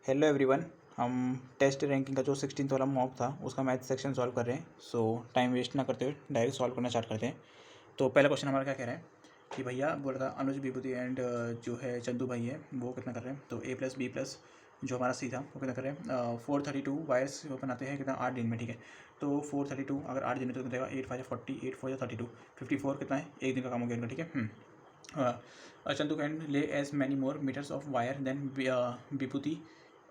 Hello everyone. हम test ranking का जो 16th वाला मॉक था उसका मैथ सेक्शन सॉल्व कर रहे हैं। सो टाइम वेस्ट ना करते हुए डायरेक्ट सॉल्व करना स्टार्ट करते हैं। तो पहला क्वेश्चन हमारा क्या कह रहा है कि भैया बोल रहा था अनुज विभूति एंड जो है चंदू भाई है वो कितना कर रहे हैं। तो A+B+ जो हमारा सी था वो कितना कर रहे हैं 432 वायर्स वो बनाते हैं कितना 8 दिन में। ठीक है, तो 432 अगर 8 दिन में तो कितना देगा 8 5 40 8 4 32 54 कितना है, एक दिन का काम हो गया इनका। ठीक है, Chandu can lay as many more metres of wire than Vibhuti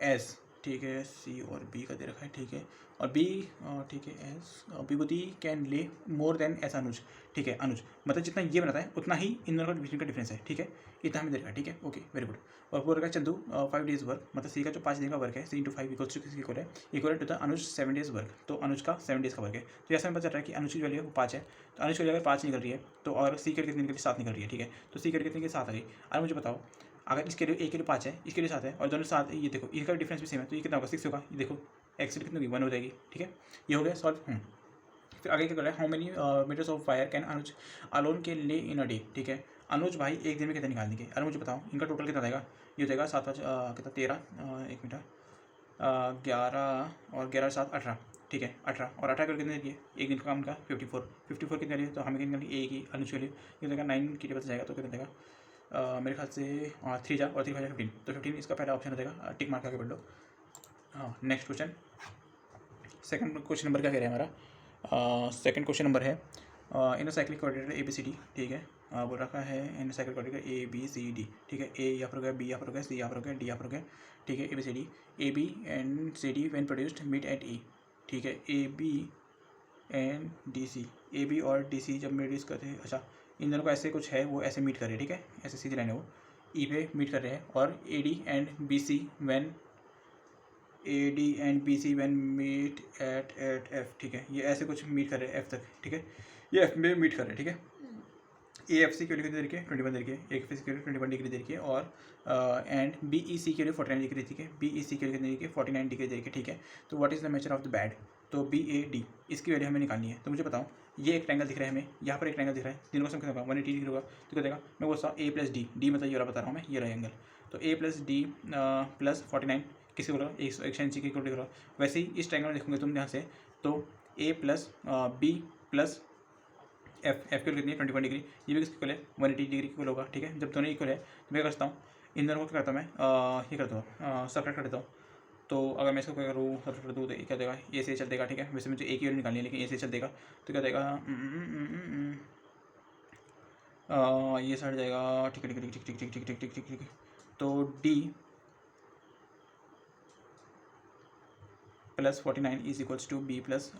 as. ठीक है, सी और बी का दे रखा है। ठीक है, और बी ठीक है एज विभूति कैन ले मोर देन एस अनुज। ठीक है, अनुज मतलब जितना ये बनाता है उतना ही इन दोनों का बीच का डिफरेंस है। ठीक है, इतना हमें दे रखा है। ठीक है, ओके वेरी गुड। और बोल रखा है चंदू 5 डेज वर्क, मतलब सी का जो 5 दिन का वर्क है सी इंटू 5 इक्वल है equal to the Anuj 7 days work. तो अनुज का 7 डेज का वर्क है। तो ऐसा हमें पता चल रहा है कि अनुज की वैल्यू 5 है। तो अनुज की वैल्यू अगर 5 निकल रही है तो और सी करके कितनी निकल रही है 7 निकल रही है। ठीक है, तो सी करके कितनी 7 आ गई। अब मुझे बताओ अगर इसके लिए ए के लिए 5 है इसके लिए 7 है और दोनों 7 है, ये देखो इनका डिफरेंस भी सेम है तो ये कितना होगा 6 होगा। ये देखो एक्स कितनी होगी 1 हो जाएगी। ठीक है, ये हो गया सॉल्व। फिर आगे क्या कर रहा है, how many metres of wire can Anuj alone के ले इन अ डे। ठीक है, अनुज भाई एक दिन में कितने निकाल देंगे। अरे मुझे बताओ इनका टोटल कितना रहेगा। ये हो जाएगा 7 5 कितना 13 1 मिनट 11 और 11 7 18। ठीक है, 18 और 18 कर कितने दिए एक दिन का काम का 54 कितने लिए तो हमें कितने लिए ए की अनुज के लिए ये देगा 9 की टेबल से जाएगा तो कितने देगा मेरे ख्याल से 3 जा और 3 5 15। तो 15 इसका पहला ऑप्शन हो जाएगा। टिक मार्क आगे बढ़ लो। हाँ, next question second question number क्या कह रहे हैं हमारा। सेकंड क्वेश्चन नंबर है इन साइक्लिक कोऑर्डिनेटर ABCD। ठीक है, बोल रखा है इन साइक्लिक कोऑर्डिनेटर ABCD। ठीक है, ए यहाँ पर हो गया, बी यहाँ पर हो गया, सी यहाँ पर हो गया, डी यहाँ पर हो गया। ठीक है, ABCD AB and CD when produced meet at E। ठीक है, AB एंड DC, AB और DC जब प्रोड्यूस करते हैं, अच्छा इन दोनों को ऐसे कुछ है वो ऐसे मीट कर रहे हैं। ठीक है, ऐसे सीधी लाइन है वो E पे मीट कर रहे हैं। और AD and BC when AD and BC when meet at F। ठीक है, ये ऐसे कुछ मीट कर रहे हैं F तक। ठीक है, ये F में मीट कर रहे हैं। ठीक है, AFC के लिए कितनी देखिए 21 देखिए, एक फेस के लिए 21 डिग्री देखिए और एंड BEC के लिए 49 डिग्री देखिए, BEC के लिए कितनी देखिए 49 डिग्री देखिए। ठीक है, तो what is the measure of the bad. तो BAD इसकी वैल्यू हमें निकालनी है। तो मुझे बताओ ये एक ट्रायंगल दिख रहा है हमें, यहाँ पर एक ट्रायंगल दिख रहा है, तीनों का सम कितना होगा 180 डिग्री होगा। तो क्या देगा मैं बोलता हूँ A+D मतलब ये वाला बता रहा हूँ मैं, ये रहा एंगल। तो A+D प्लस 49 किसी को 180 की इक्वल करो। वैसे ही इस ट्रायंगल में देखोगे तुम ध्यान से तो A+B प्लस एफ की कितनी है 21 डिग्री, ये भी किसकी इक्वल है 180 डिग्री की इक्वल होगा। ठीक है, जब दोनों इक्वल है तो मैं क्या करता हूँ इन दोनों को क्या करता हूँ मैं ये करता हूँ सब्ट्रैक्ट कर देता हूँ। तो अगर मैं इसको क्या करूँ सब्ट्रैक्ट कर दूँ तो क्या देगा ए से चल देगा। ठीक है, वैसे मुझे एक ही वैल्यू निकालनी है लेकिन ए से चल देगा तो क्या देगा ये साइड जाएगा। ठीक है ठीक है ठीक ठीक ठीक ठीक ठीक ठीक ठीक ठीक। तो D plus 49 is equals to B plus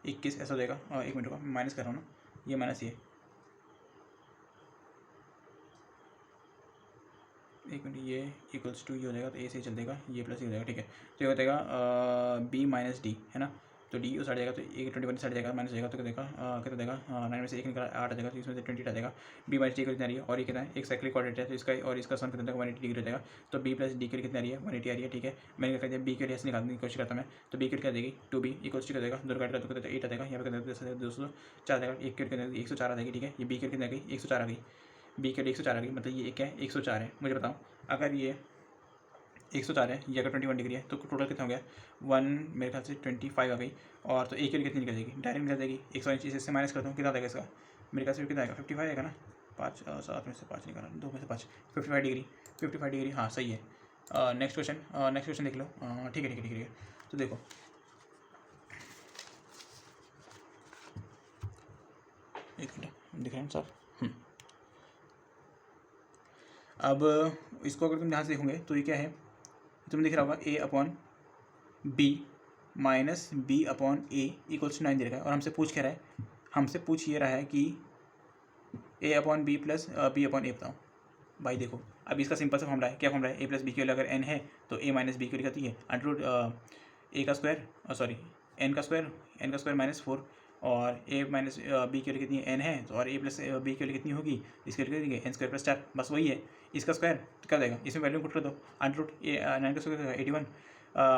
21 ऐसा हो जाएगा। एक मिनट का माइनस कर रहा हूँ ना, ये माइनस ये एक मिनट ये इक्वल्स टू ये हो जाएगा तो ए से चल देगा ये प्लस ये हो जाएगा। ठीक है, तो ये हो जाएगा B-D है ना, तो D उस साइड जाएगा तो एक 21 साइड जाएगा माइनस जाएगा तो क्या देगा कितना देगा 9 में से 1 निकला 8 आ जाएगा तो इसमें से 20 आ जाएगा। B-D कितनी आ रही है और ये कितना है एक साइक्लिक कोऑर्डिनेट है तो इसका और इसका सन कितना 180 डिग्री हो जाएगा। तो B+D के लिए कितनी आ रही है 180 आ रही है। ठीक है, मैंने क्या कर दिया B के लिए ऐसे निकालने की कोशिश करता मैं तो B के लिए क्या देगी 2B इक्वल्स टू क्या देगा दो काट तो 8 आ जाएगा, यहाँ पर 204 आ जाएगा, एक के लिए 104 आ जाएगी। ठीक है, ये B के लिए कितनी आ गई 104 आ गई, B के लिए 104 आ गई मतलब ये क्या है 104 है। मुझे बताओ अगर ये 104 है ये अगर 21 डिग्री है तो टोटल कितना हो गया 1 मेरे ख्याल से 25 आ गई। और तो एक के लिए कितनी निकल जाएगी डायरेक्ट निकल जाएगी 180 इससे माइनस करता हूँ कितना आएगा इसका मेरे ख्याल से कितना आएगा 55 आएगा ना, 5 7 में से 5 निकाला 2 में से 5 55 डिग्री हाँ सही है। नेक्स्ट क्वेश्चन देख लो। ठीक है ठीक है ठीक है, तो देखो एक मिनट दिख रहे हैं सर। अब इसको अगर तुम ध्यान से देखोगे तो ये क्या है तुम्हें दिख रहा होगा A/B minus B/A equals to 9 दे रखा है और हमसे पूछ ये रहा है कि A/B प्लस B/A बताओ। भाई देखो अब इसका सिंपल सा फॉर्मूला है, क्या फॉर्मूला है A+B के लिए अगर n है तो A माइनस B की वैल्यू कितनी है अंडर A का स्क्वायर सॉरी n का स्क्वायर माइनस 4 और A माइनस B की वैल्यू कितनी है n है तो और A+B की वैल्यू कितनी होगी इसकी वैल्यू कितनी है n स्क्वायर प्लस 4 बस वही है इसका स्क्वायर तो क्या देगा इसमें वैल्यू पुट कर दो अंडर 9 का स्क्वायर 81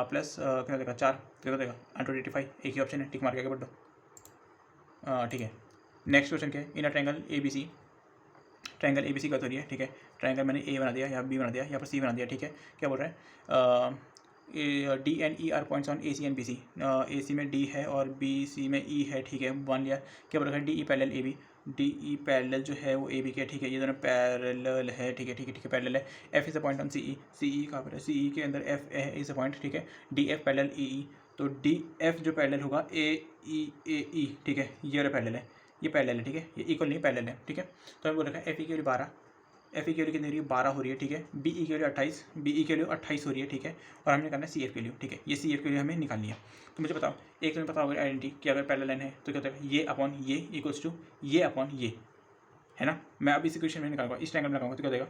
प्लस क्या देगा 4 क्या देगा अंडर 85 एक ही ऑप्शन है टिक मार के आगे बढ़ दो। ठीक है, नेक्स्ट क्वेश्चन क्या है इन अ ट्रायंगल ABC का तो है। ठीक है, ट्रायंगल मैंने ए बना दिया, यहाँ बी बना दिया, यहाँ पर सी बना दिया, ठीक है। क्या बोल रहा है, D and E are points on A C and B C. A C में डी है और बी सी में ई है, ठीक है, मान लिया। क्या बोल रहा है, D E parallel A B, D E parallel जो है वो ए बी के, ठीक है, ये दोनों पैरेलल है, ठीक है, ठीक है, ठीक है, पैरेलल है। F is a point on C E, C E कहाँ पर है, सी ई के अंदर एफ इज़ अ पॉइंट, ठीक है। डी एफ पैरेलल ई ई, तो डी एफ जो पैरेलल होगा ए ई, ठीक है, ये वाला पैरेलल है, ये पैरेलल है, ठीक है, ये इक्वल नहीं पैरेलल है, ठीक है। तो हमें बोल रखा है एफ ई की वैल्यू 12, एफ ई की वैल्यू कितनी हो रही है, 12 हो रही है, ठीक है। बी ई की वैल्यू 28, बी ई की वैल्यू 28 हो रही है, ठीक है। और हमने निकालना है सी एफ की वैल्यू, ठीक है, ये सी एफ की वैल्यू हमें निकालनी है। तो मुझे बताओ, एक तुम्हें पता होगा आइडेंटिटी कि अगर पैरेलल लाइन है तो क्या होता है, ये अपॉन ये इक्वल्स टू ये अपॉन ये, है ना। मैं अब इस इक्वेशन में निकालूंगा, इस ट्रायंगल में लगाऊंगा तो क्या देगा,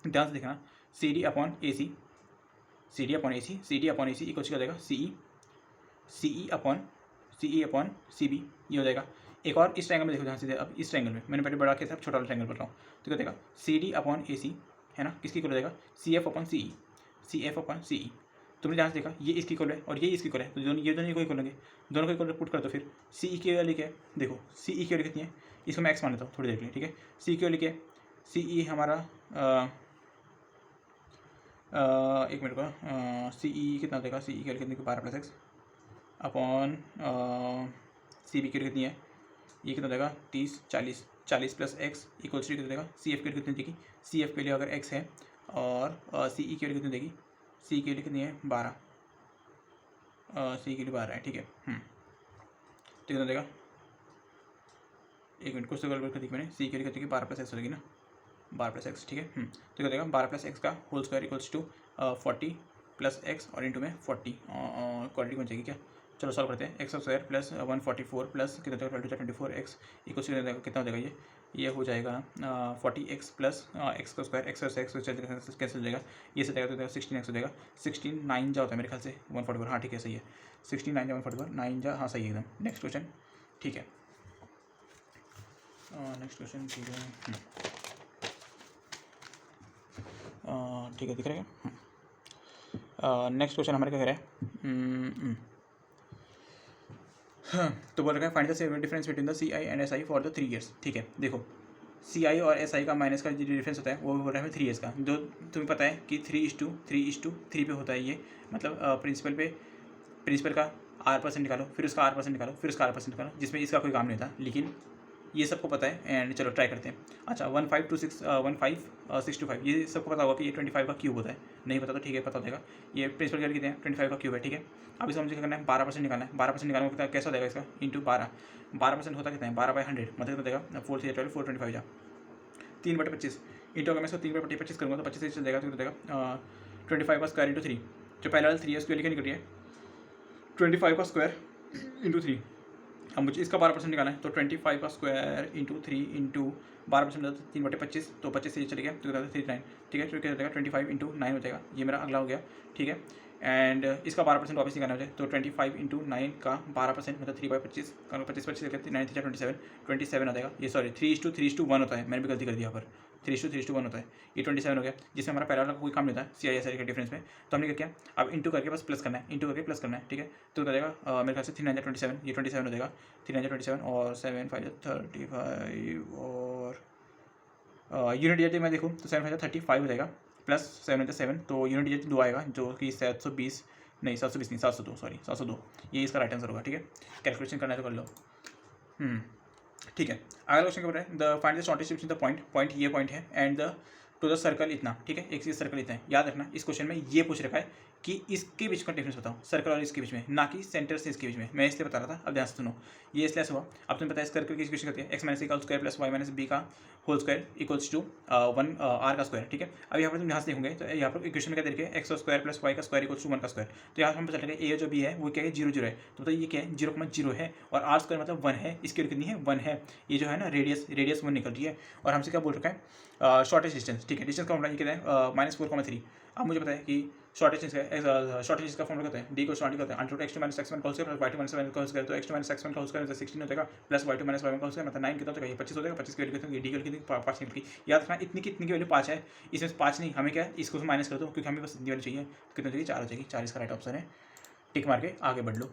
ध्यान से देखना, सी डी अपॉन ए सी, सी डी अपॉन ए सी, सी डी अपॉन ए सी इक्वल्स क्या देगा, सी ई अपॉन सी बी, ये हो जाएगा। एक और इस ट्रायंगल में देखो ध्यान से, अब इस ट्रायंगल में मैंने पहले बड़ा किया था, छोटा वाला ट्रायंगल बोल रहा हूँ, तो क्या देगा, सी डी अपॉन ए सी, है ना, किसकी इक्वल हो जाएगा, सी एफ अपॉन सी ई, सी एफ अपॉन सी ई। तुमने ध्यान से देखा, ये इसकी इक्वल है और ये इसकी इक्वल है, तो दोनों ये दोनों को इक्वल होंगे, दोनों को इक्वल पुट कर दो। फिर सी ई की वैल्यू क्या है, देखो सी ई की वैल्यू कितनी है, इसको मैं एक्स मान लेता हूँ थोड़ी देर के लिए, ठीक है। सी की वैल्यू क्या है, सी ई हमारा एक मिनट का, सी ई कितना देगा, सी ई की वैल्यू कितनी, 12 plus x upon C B की वैल्यू कितनी है, ये कितना देगा, 30 40, 40 प्लस एक्स इक्वल्स टू कितना देगा, सी एफ की वैल्यू कितनी देगी, सी एफ के लिए अगर एक्स है और सी ई की वैल्यू कितनी देगी, सी की वैल्यू कितनी है 12, सी की वैल्यू 12 है, ठीक है। तो कितना देगा, एक मिनट कुछ तो गड़बड़ कर दी मैंने, सी की वैल्यू कितनी 12 प्लस एक्स हो जाएगी ना, 12 प्लस एक्स, ठीक है। तो क्या देगा, 12 प्लस एक्स का whole square equals to 40 plus x और इंटू में 40 क्वालिटी बन जाएगी क्या। चलो सॉल्व करते हैं, एक्स स्क्वायर प्लस 144 प्लस कितना देगा 24 एक्स इक्वल्स टू कितना हो जाएगा, ये हो जाएगा 40 एक्स प्लस एक्स का स्क्वायर, एक्स कैंसिल हो जाएगा, ये से जाएगा तो 16 एक्स हो जाएगा, 16 9 जा होता है मेरे ख्याल से 144, हाँ ठीक है सही है, 16 9 जा 144, 9 जा, हाँ सही है एकदम। नेक्स्ट क्वेश्चन, ठीक है, नेक्स्ट क्वेश्चन, ठीक है, ठीक है, दिख रहा है। नेक्स्ट क्वेश्चन हमारे क्या कह रहा है, हाँ, तो बोल रखा है find the difference between the C I and S I for the 3 years, ठीक है। देखो सी आई और एस आई का माइनस का जो डिफरेंस होता है वो बोल रहा है 3 ईयर्स का, जो तुम्हें पता है कि 3:3 पे होता है ये, मतलब प्रिंसिपल का R% निकालो, फिर उसका R% निकालो, फिर उसका R% निकालो, जिसमें इसका कोई काम नहीं होता, लेकिन ये सबको पता है। एंड चलो ट्राई करते हैं। अच्छा 1526 ये सबको पता होगा कि ये 25 का क्यूब होता है, नहीं पता तो ठीक है, पता हो जाएगा। ये प्रिंसिपल क्या कितने हैं, 25 का क्यूब है, ठीक है। अब इसका मुझे क्या करना है, 12% निकालना है। 12% निकालने को कैसा हो जाएगा इसका, इंटू 12% होता कितना है, 12/100, मतलब कितना देगा 4 3 12 425 जा 3/25 इंटू, अगर मैं इसको 3/25 करूँगा तो 25 से चल जाएगा, तो कितना देगा 25 का स्क्वायर इंटू 3, जो पहले वाला 3 है उसकी वैल्यू क्या निकल रही है 25 का स्क्वायर इंटू 3। अब मुझे इसका 12% निकालना है, तो 25 का स्क्वायर इंटू 3 इंटू 12% 3/25, तो 25 से ये चले गया तो 39, ठीक है। तो क्या हो जाएगा 25 इंटू 9 हो जाएगा, ये मेरा अगला हो गया, ठीक है। एंड इसका 12% वापस निकालना हो जाए, तो 25 इंटू 9 का 12% मतलब 3/25, 25 9 3 27 आ जाएगा। ये सॉरी 3:3:1 होता है, मैंने भी गलती कर दिया यहाँ पर, 3:3:1 होता है, ये 27 हो गया, जिसमें हमारा पहला वाला कोई काम नहीं था सी आई एस आई के डिफरेंस में। तो हमने क्या किया, अब इंटू करके बस प्लस करना है, इंटू करके प्लस करना है, ठीक है। तो हो जाएगा मेरे ख्याल से 3 9 27, ये 27 हो जाएगा, 3 9 27 और 7 5 35 और यूनिट डिजिट मैं देखूँ तो 7 5 35 हो जाएगा, प्लस 7 7, तो यूनिट डिजिट 2 आएगा, जो कि 720 नहीं 720 नहीं 702, सॉरी 702, ये इसका राइट आंसर होगा, ठीक है। कैलकुलेशन करना है तो कर लो, ठीक है। अगला क्वेश्चन क्या बोल रहा है, the find the shortest distance the point ये पॉइंट है and the two the circle इतना, ठीक है। एक चीज सर्कल इतना है, याद रखना इस क्वेश्चन में ये पूछ रखा है कि इसके बीच का डिफरेंस बताओ, सर्कल और इसके बीच में, ना कि सेंटर से इसके बीच में। मैं इसलिए बता रहा था, अब ध्यान से सुनो, ये इसलिए हुआ। अब तुम्हें पता है सर्कल की इक्वेशन करती है x - a का स्क्वायर प्लस y - b का whole square equals to 1 r का स्क्वायर, ठीक है। अब यहाँ पर तुम ध्यान से देखोगे तो यहाँ पर इक्वेशन में क्या देखिए x स्क्वायर प्लस y का स्क्वायर इक्वल्स टू 1 का स्क्वायर। तो यहाँ पर हम पता चलेगा a जो b है वो क्या है 0 0 है, तो बताइए ये क्या है 0,0 है, और r स्क्वायर मतलब 1 है, इसकी कितनी है 1 है, ये जो है ना रेडियस 1 निकल रही है। और हमसे क्या बोल रखा है शॉर्टेस्ट डिस्टेंस, ठीक है। डिस्टेंस का फॉर्मूला ये क्या है -4,3। अब मुझे पता है कि शॉर्टेज का फॉर्मूला कहते हैं डी को शॉर्ट कहते हैं अंडर x2 - x1 का whole square plus y2 - y1 का होल स्क्वायर। तो x2 - x1 का होल स्क्वायर मतलब 16 हो जाएगा, प्लस y2 - y1 का होल स्क्वायर मतलब 9 कितना हो जाएगा, ये 25 हो जाएगा। 25 की वैल्यू कितनी है, डी की कितनी 5 निकली। याद रखना इतनी की वैल्यू 5 है, इसमें 5 नहीं, हमें क्या है इसको माइनस कर दो, क्योंकि हमें बस इतनी वैल्यू चाहिए। कितनी चाहिए 4 हो जाएगी, 4 इसका राइट ऑप्शन है, टिक मार के आगे बढ़ लो,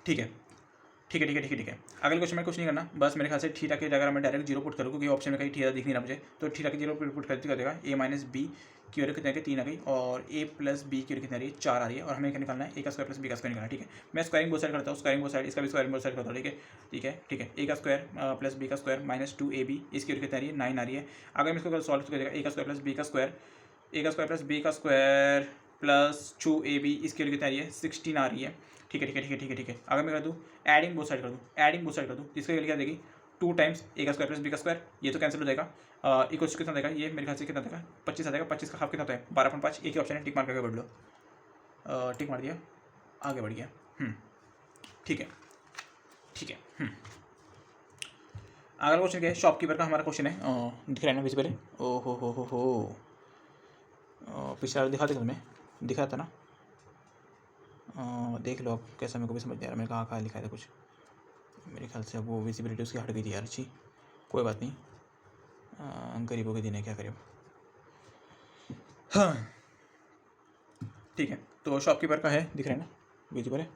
ठीक है। ठीक है ठीक है ठीक है ठीक है। अगले क्वेश्चन में कुछ नहीं करना, बस मेरे ख्याल से थीटा के जगह मैं डायरेक्ट जीरो पुट करूँ, क्योंकि ऑप्शन में कहीं थीटा दिख नहीं रहा मुझे, तो थीटा के जीरो पुट करते कर देगा ए माइनस बी की वैल्यू कितने की 3 आ गई, और ए प्लस बी की वैल्यू कितनी आ रही है 4 आ रही है, और हमें क्या निकालना है ए का स्क्वायर प्लस बी का स्क्वायर निकालना है। ठीक है, मैं स्क्वायरिंग बोथ साइड करता हूँ, स्क्वायरिंग बोथ साइड, इसका भी स्क्वायरिंग बोथ साइड करता हूँ। ठीक है ठीक है ठीक है, ए का स्क्वायर प्लस बी का स्क्वायर माइनस 2ab, इसकी वैल्यू कितनी आ रही है 9 आ रही है। अगर मैं इसको सॉल्व कर देगा ए का स्क्वायर प्लस बी का स्क्वायर, ए का स्क्वायर प्लस बी का स्क्वायर प्लस 2ab, इसकी वैल्यू कितनी आ रही है 16 आ रही है। ठीक है ठीक है ठीक है ठीक है ठीक है। अगर मैं कर दूँ एडिंग बोथ साइड कर दूँ, एडिंग बोथ साइड कर दूँ, इसकी वैल्यू क्या देगी 2 टाइम्स ए का स्क्वायर प्लस बी का स्क्वायर, ये तो कैंसिल हो जाएगा। इक्वल्स कितना देगा, ये मेरे ख्याल से कितना देगा 25 आ जाएगा, 25 का हाफ कितना होता है 12/5, एक ही ऑप्शन है, टिक मार करके बढ़ लो। टिक मार दिया, आगे बढ़ गया। ठीक है ठीक है। अगला क्वेश्चन क्या है, शॉपकीपर का हमारा क्वेश्चन है, दिख रहा है ना विजिबल है। ओ हो पिछला वाला दिखा देगा तुम्हें, दिखा था ना, देख लो अब कैसा, मेरे को भी समझ नहीं आ रहा, मैंने कहाँ लिखा था कुछ, मेरे ख्याल से अब वो विजिबिलिटी उसकी हट गई थी यार। अच्छी कोई बात नहीं, गरीबों के दिन है, क्या करें। हाँ ठीक है, तो शॉपकीपर का है, दिख रहा है ना विजिबल है।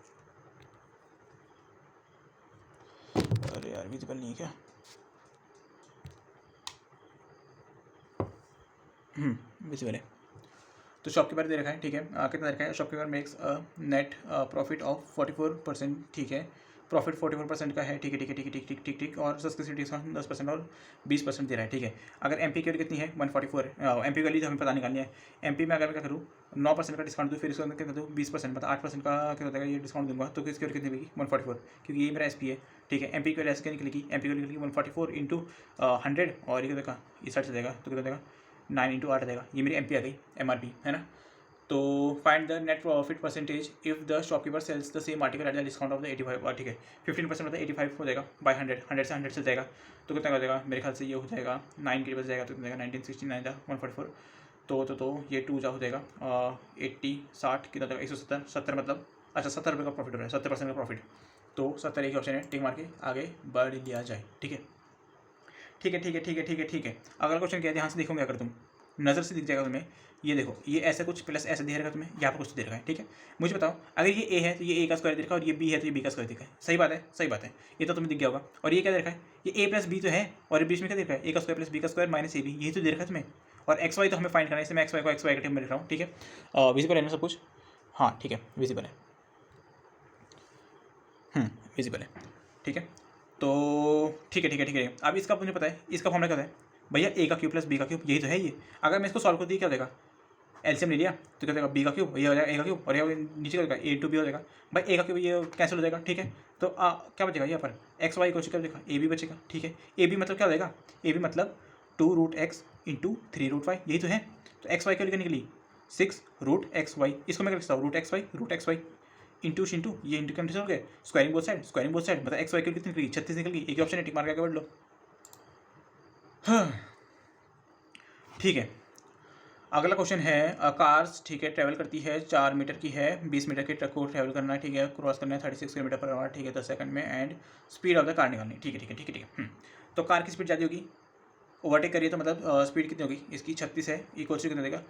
अरे यार विजिबल नहीं है क्या, विजिबल है। तो शॉपकीपर दे रखा है, ठीक है, कितना दे रखा है, shopkeeper makes net profit of 44%, ठीक है, प्रॉफिट 44% का है। ठीक है ठीक है ठीक है ठीक ठीक ठीक ठीक, और सब्सिडी डिस्काउंट 10% और 20% दे रहा है। ठीक है, अगर एमपी की वैल्यू कितनी है 144 है, एमपी की वैल्यू हमें पता निकालनी है। एमपी में अगर मैं क्या करूँ 9% का डिस्काउंट दूँ, फिर इसके अंदर कितना दूँ 20%, मतलब 8% का क्या होता है ये डिस्काउंट दूंगा, तो इसकी वैल्यू कितनी होगी 144, क्योंकि ये मेरा एसपी है। ठीक है, एमपी की वैल्यू ऐसे क्या निकलेगी, एमपी की वैल्यू निकलेगी 144 इंटू 100, और ये देखा इस साइड से देगा तो कितना देगा 9 इंटू 8 देगा, ये मेरी एमपी आ गई, एमआरपी है ना। तो find the net profit percentage if the shopkeeper sells the same article at the discount of the 85, ठीक है 15% मतलब 85 हो जाएगा बाय 100 से 100 से जाएगा, तो कितना हो जाएगा मेरे ख्याल से ये हो जाएगा 9 के बस जाएगा, तो कितना जाएगा 1969 जा 144, तो ये 2 जा हो जाएगा 80 60 कितना जाएगा 170, 70 मतलब अच्छा 70 रुपये का प्रॉफिट हो रहा है, 70% का प्रॉफिट, तो 70 एक ऑप्शन है, टिक मार के आगे बढ़ लिया जाए। ठीक है ठीक है ठीक है ठीक है ठीक है ठीक है। अगला क्वेश्चन क्या है, ध्यान से देखोगे अगर तुम, नज़र से दिख जाएगा तुम्हें, ये देखो ये ऐसा कुछ प्लस ऐसा दे रखा है तुम्हें, यहाँ पर कुछ दे रखा है। ठीक है, मुझे बताओ अगर ये ए है तो ये ए का स्क्वायर दे रखा है, और ये बी है तो ये बी का स्क्वायर दिखा है, सही बात है सही बात है, ये तो तुम्हें दिख गया होगा। और ये क्या दे रखा है, ये ए प्लस बी तो है, और बीच में क्या दे रखा है ए का स्क्वायर प्लस बी का स्क्वायर माइनस ए बी, यही तो दे रखा है तुम्हें, और एक्स वाई तो हमें फाइंड करना है, इसलिए मैं एक्स वाई को एक्स वाई का टेम में लिख रहा हूँ। ठीक है, विजिबल है ना सब कुछ, हाँ ठीक है विजिबल है, विजिबल है। ठीक है, तो ठीक है ठीक है ठीक है। अब इसका मुझे पता है, इसका फॉर्मूला क्या है भैया, ए का क्यूब प्लस बी का क्यूब, यही तो है ये। अगर मैं इसको सॉल्व कर दी क्या देगा, एलसीएम ले लिया तो क्या देगा बी का क्यूब, ये हो जाएगा ए का क्यूब, और ये नीचे क्या देगा ए टू बी हो जाएगा, भाई ए का क्यूब ये कैंसिल हो जाएगा। ठीक है, तो क्या बचेगा यहाँ पर एक्स वाई को क्या बचेगा ए बी बचेगा। ठीक है, ए बी मतलब क्या हो जाएगा, ए बी मतलब 2√x इंटू 3√y, यही तो है। तो एक्स वाई की वैल्यू निकली 6√xy, इसको मैं कर सकता हूँ √xy इंटू ये इंटू कैंसिल हो गया, स्क्वायरिंग बोथ साइड मतलब एक्स वाई की कितनी निकली 36 निकल गई, एक ही ऑप्शन है, टिक मार के आगे बढ़ लो। हाँ ठीक है, अगला क्वेश्चन है कार्स, ठीक है, ट्रैवल करती है 4 मीटर की है, 20 मीटर के ट्रक को ट्रैवल करना है, ठीक है, क्रॉस करना है 36 किलोमीटर पर आवर, ठीक है 10 सेकंड में, and speed of the car निकालनी है। ठीक है ठीक है ठीक है ठीक है। तो कार की स्पीड ज़्यादा होगी, ओवरटेक करिए तो मतलब स्पीड कितनी होगी इसकी 36 है, इक्वल टू कितना देगा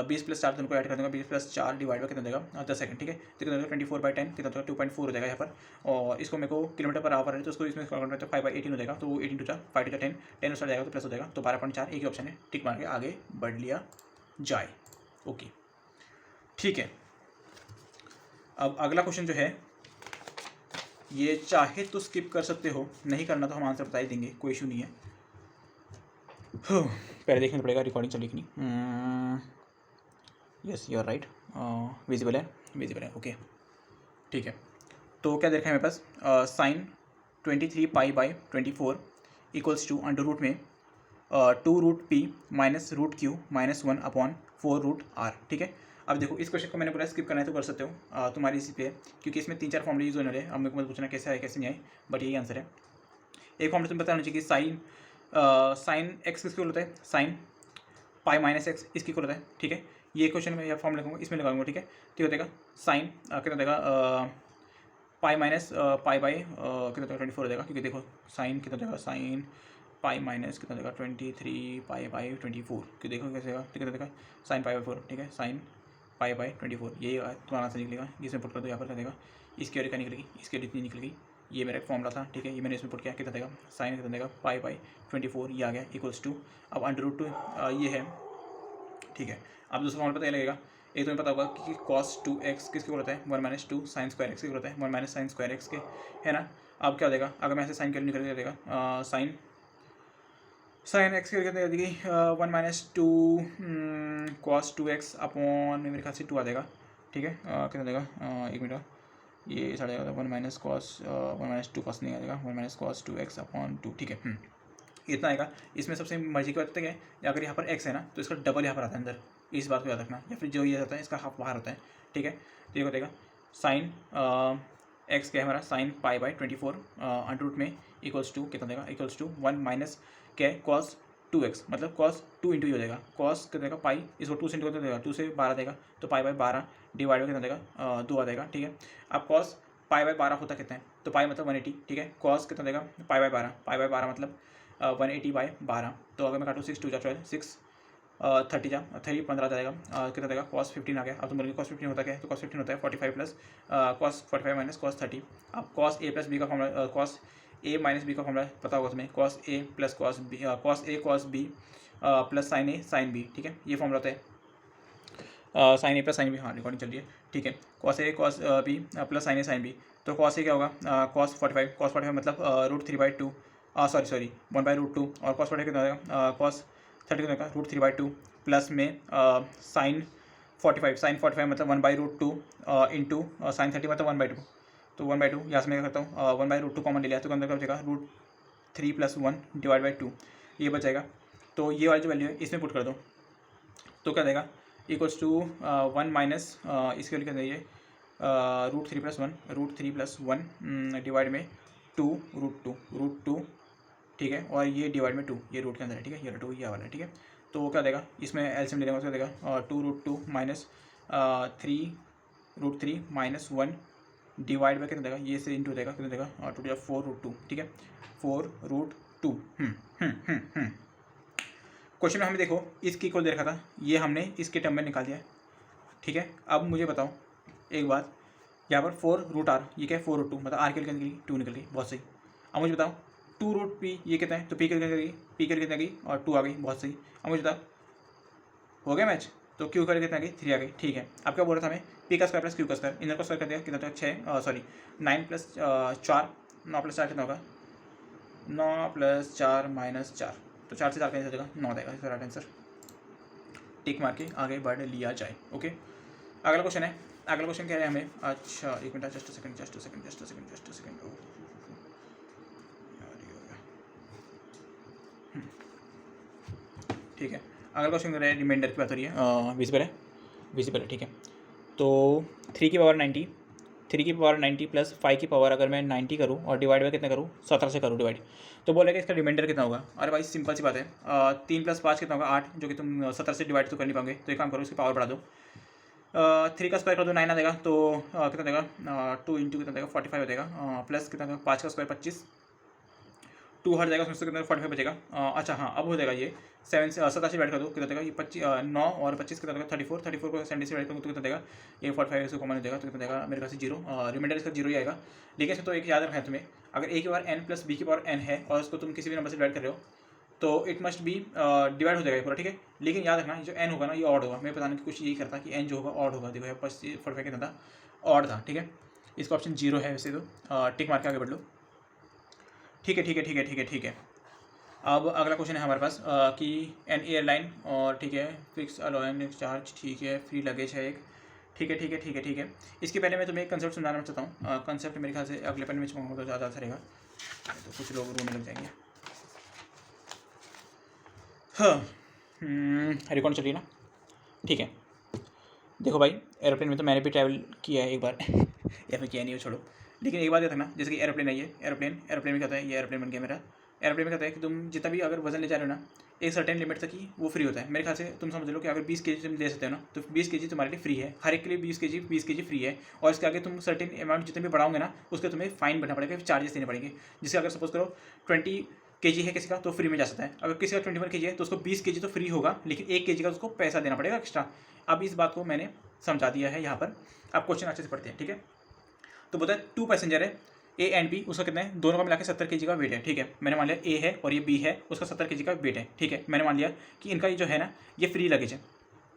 20 + 4 दोनों को ऐड कर दूंगा, 20 + 4 डिवाइड बाय कितना देगा 10 सेकंड। ठीक है, तो कितना देगा 24/10, कितना देगा 2.4 हो जाएगा यहाँ पर, और इसको मेरे को किलोमीटर पर आवर है तो उसको इसमें 5/18 हो जाएगा, तो 18 × 5 × 10 10 उसका जाएगा तो प्लस हो जाएगा, तो 12.4 एक ही ऑप्शन है, टिक मार के आगे बढ़ लिया जाए। ओके ठीक है, अब अगला क्वेश्चन जो है ये चाहे तो स्किप कर सकते हो, नहीं करना तो हम आंसर बता ही देंगे, कोई इशू नहीं है। पहले देखना पड़ेगा रिकॉर्डिंग चल रही, yes you are right, visible है ओके ठीक है। तो क्या देखा है मेरे पास sine 23 π/24 equals to under root में 2√p minus √q minus 1/4√r। ठीक है, अब देखो इस क्वेश्चन को मैंने बोला स्किप करना है तो कर सकते हो, तुम्हारी इसी पे है, क्योंकि इसमें 3-4 फॉर्मूले यूज होने वाले हैं। अब मेरे को मत पूछना कैसे आए कैसे नहीं आए, बट यही आंसर है। एक फॉर्मूला तुम्हें पता होना चाहिए कि साइन एक्स किसके होता है, साइन π-x इसकी होता है। ठीक है, ये क्वेश्चन में या फॉर्म लिखूँगा इसमें लगाऊंगा। ठीक है, तो हो जाएगा साइन कितना देगा कितना देगा 24 हो जाएगा, क्योंकि देखो साइन कितना देगा, साइन π- कितना देगा 23 π/24, कि देखो कैसे देगा, कितना देगा साइन π/4। ठीक है, साइन π/24 ये तुम्हारा आंसर निकलेगा, इसमें पुट कर दो, यहाँ पर क्या देगा इसकी वैल्यू क्या निकलेगी, इसकी वैल्यू इतनी निकलेगी ये मेरा एक फॉर्मूला था, ठीक है, ये मैंने इसमें पुट किया, कितना देगा साइन कितना देगा पाई बाई 24, ये आ गया इक्वल्स टू, अब अंडर रूट 2 ये है, ठीक है। अब दूसरा फॉर्मूला पता लगेगा, एक तुम्हें पता होगा कि cos 2x किसके होता है 1 - 2 sin स्क्वायर x के होता है 1 - sin स्क्वायर x के, है ना। अब क्या हो जाएगा, अगर मैं ऐसे साइन कैलकुलेट करके देगा साइन एक्स की कितनी आ जाएगी 1 - 2 cos 2x अपॉन मेरे ख्याल से 2 आ जाएगा, ठीक है। कितना देगा 1 मिनट, ये साढ़े जाएगा 1 - cos 2 cos नहीं आ जाएगा 1 - cos 2x अपॉन 2, ठीक है। इतना आएगा। इसमें सबसे मर्जी की बात है, अगर यहाँ पर x है ना तो इसका डबल यहाँ पर आता है अंदर, इस बात को याद रखना, या फिर जो ये आता है इसका हाफ बाहर होता है, ठीक है। तो ये हो जाएगा साइन एक्स क्या है हमारा sine pi by 24 under root में इक्वल्स टू कितना देगा इक्वल्स टू 1 माइनस क्या है कॉस 2x, मतलब कॉस 2 इंटू हो जाएगा, कॉस कितना देगा पाई, इसको 2 से इंटू कितना देगा 2 से 12 देगा, तो पाई बाई 12 डिवाइड में कितना देगा 2 आ जाएगा, ठीक है। अब कॉस पाई बाई 12 होता कितना है, तो पाई मतलब 180, ठीक है। कॉस कितना देगा पाई बाई 12 मतलब 180 बाई 12, तो अगर मैं काटूँ 6 2 जा 12 6 30 जा 3 15 जाएगा, कितना देगा कॉस 15 आ गया। अब तो बोलेंगे कॉस 15 होता क्या है, तो कॉस 15 होता है 45 प्लस कॉस 45 माइनस कॉस 30। अब कॉस ए प्लस बी का formula, cos A minus B का फॉर्मूला पता होगा तुम्हें, cos A plus cos B, cos A cos B plus sign A sine B, ठीक है। ये फॉर्मूला होता है साइन ए प्लस साइन बी, हाँ रिकॉर्डिंग चल रही है, ठीक है। Cos A cos B plus sign A sine B, तो कॉस ए क्या होगा कॉस 45 मतलब √3/2 सॉरी 1/√2, और कॉस 45 कितना होगा कॉस 30 कितना होगा √3/2 प्लस में साइन 45 मतलब 1/√2 इंटू साइन 30 मतलब 1/2, तो 1/2 यहाँ से मैं क्या करता हूँ 1/√2 कॉमन ले लिया, तो अंदर क्या बचेगा √3 + 1 डिवाइड बाई 2, ये बचेगा। तो ये वाली जो वैल्यू है इसमें पुट कर दो, तो क्या देगा इक्वल्स टू 1 माइनस इसके लिए क्या चाहिए √3 + 1 डिवाइड में 2√2 ठीक है, और ये डिवाइड में 2, ये रूट के अंदर है, ठीक है, ये 2 ये वाला है, ठीक है। तो क्या देगा इसमें एलसीएम ले लेंगे, उसका देगा 2√2 माइनस 3√3 माइनस 1 डिवाइड में कितना देगा, ये से इंटू देगा कितना देगा 2 4√2, ठीक है 4√2। क्वेश्चन में हमें देखो इसकी इक्वल दे रखा था, ये हमने इसके टर्म में निकाल दिया, ठीक है। अब मुझे बताओ एक बात, यहाँ पर 4√r ये क्या है 4√2 मतलब r के लिए निकली 2 निकल गई, बहुत सही। अब मुझे बताओ 2√p ये कितना है, तो p कितना गई, p कितना गई और 2 आ गई, बहुत सही। अब मुझे बताओ हो गया मैच, तो q कर कितना गई 3 आ गई, ठीक है। अब क्या बोल रहा था हमें p का स्क्वायर प्लस q का स्क्वायर, इनर का स्क्वायर कर दिया कितना था 6 सॉरी 9 + 4 9 + 4 कितना होगा 9 + 4 - 4, तो 4 से 4 कैंसिल हो जाएगा 9 देगा, इसका राइट आंसर टिक मार के आगे बढ़ लिया जाए, ओके। अगला क्वेश्चन है, अगला क्वेश्चन क्या है हमें, अच्छा एक मिनट जस्ट सेकंड ठीक है। अगला क्वेश्चन है रिमाइंडर की बात हो रही है विजिबल है, ठीक है। तो 3 की पावर 90 3 की पावर 90 प्लस 5 की पावर अगर मैं 90 करूँ और डिवाइड में कितना करूँ 17 से करूँ डिवाइड, तो बोलेगा इसका रिमाइंडर कितना होगा। अरे भाई सिंपल सी बात है 3 + 5 कितना होगा 8, जो कि तुम 17 से डिवाइड तो कर नहीं पाओगे, तो एक काम करो इसकी पावर बढ़ा दो 3 का स्क्वायर कर दो 9 आ जाएगा, तो कितना देगा 2 इंटू कितना देगा 45 हो जाएगा, प्लस कितना देगा 5 का स्क्वायर 25, 2 हट जाएगा उसमें से कितना 45 बचेगा। अच्छा हाँ अब हो जाएगा ये 7 से 17 से डिवाइड कर दो कितना देगा ये 9 और 25 कितना देगा 34 को 70 से डिवाइड करो तो कितना देगा ये 45 इसको कॉमन देगा, तो कितना देगा मेरे पास 0, रिमाइंडर इसका 0 ही आएगा। लेकिन इसमें तो एक याद रखना है तुम्हें, अगर a की पावर n प्लस b की पावर n है और उसको तुम किसी भी नंबर से डिवाइड कर रहे हो तो इट मस्ट बी डिवाइड हो जाएगा पूरा, ठीक है। लेकिन याद रखना जो n होगा ना ये ऑड होगा, मैं बताने की कोशिश यही करता कि n जो होगा ऑड होगा, देखो 45 कितना था ऑड था, ठीक है। इसका ऑप्शन 0 है वैसे, तो टिक मार के आगे बढ़ लो, ठीक है। अब अगला क्वेश्चन है हमारे पास कि एन एयरलाइन और ठीक है फिक्स अलाउंस चार्ज, ठीक है फ्री लगेज है एक, ठीक है। इसके पहले मैं तुम्हें एक कंसेप्ट समझाना चाहता हूँ, कंसेप्ट मेरे ख्याल से अगले पहले में छूँगा तो ज़्यादा अच्छा रहेगा, तो कुछ लोग रोने लग जाएंगे। हाँ रिकॉर्ड चलिए ना, ठीक है। देखो भाई एरोप्लेन में तो मैंने भी ट्रैवल किया है एक बार या फिर किया नहीं हो छोड़ो, लेकिन एक बात याद रखना, जैसे कि एरोप्लेन है ये एरोप्लेन में क्या होता है, ये एरोप्लेन बन गया मेरा। एरोप्लेन में क्या होता है कि तुम जितना भी अगर वजन ले जा रहे हो ना एक सर्टेन लिमिट तक ही वो फ्री होता है। मेरे ख्याल से तुम समझ लो कि अगर 20 kg तुम ले सकते हो ना तो 20 kg तुम्हारे लिए फ्री है, हर एक के लिए 20 kg फ्री है, और इसके आगे तुम सर्टेन अमाउंट जितने भी बढ़ाओगे ना उसके तुम्हें फाइन भरना पड़ेगा, चार्जेस देने पड़ेंगे। जिससे अगर सपोज करो 20 kg है किसी का तो फ्री में जा सकता है, अगर किसी का 21 kg है तो उसको 20 kg तो फ्री होगा, लेकिन 1 kg का उसको पैसा देना पड़ेगा एक्स्ट्रा। अब इस बात को मैंने समझा दिया है यहाँ पर, अब क्वेश्चन अच्छे से पढ़ते हैं, ठीक है। तो बोलता है 2 पैसेंजर है, ए एंड बी, उसका कितना है, दोनों का मिला के 70 kg का वेट है, ठीक है। मैंने मान लिया ए है और ये बी है, उसका 70 kg का वेट है, ठीक है। मैंने मान लिया कि इनका ये जो है ना, ये फ्री लगेज है,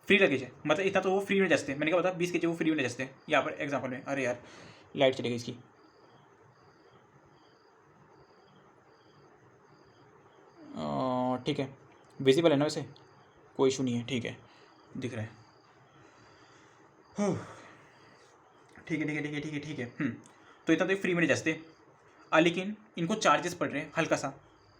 फ्री लगेज है, मतलब इतना तो वो फ्री में ले जाते हैं। मैंने क्या बताया 20 kg वो फ्री में ले जाते हैं यहाँ पर एग्जाम्पल में। अरे यार लाइट चली गई इसकी, ठीक है, विजिबल है ना वैसे, कोई इशू नहीं है, ठीक है, दिख रहा है, ठीक है ठीक है ठीक है ठीक है ठीक है। तो इतना तो फ्री में ले जाते हैं, लेकिन इनको चार्जेस पड़ रहे हैं हल्का सा।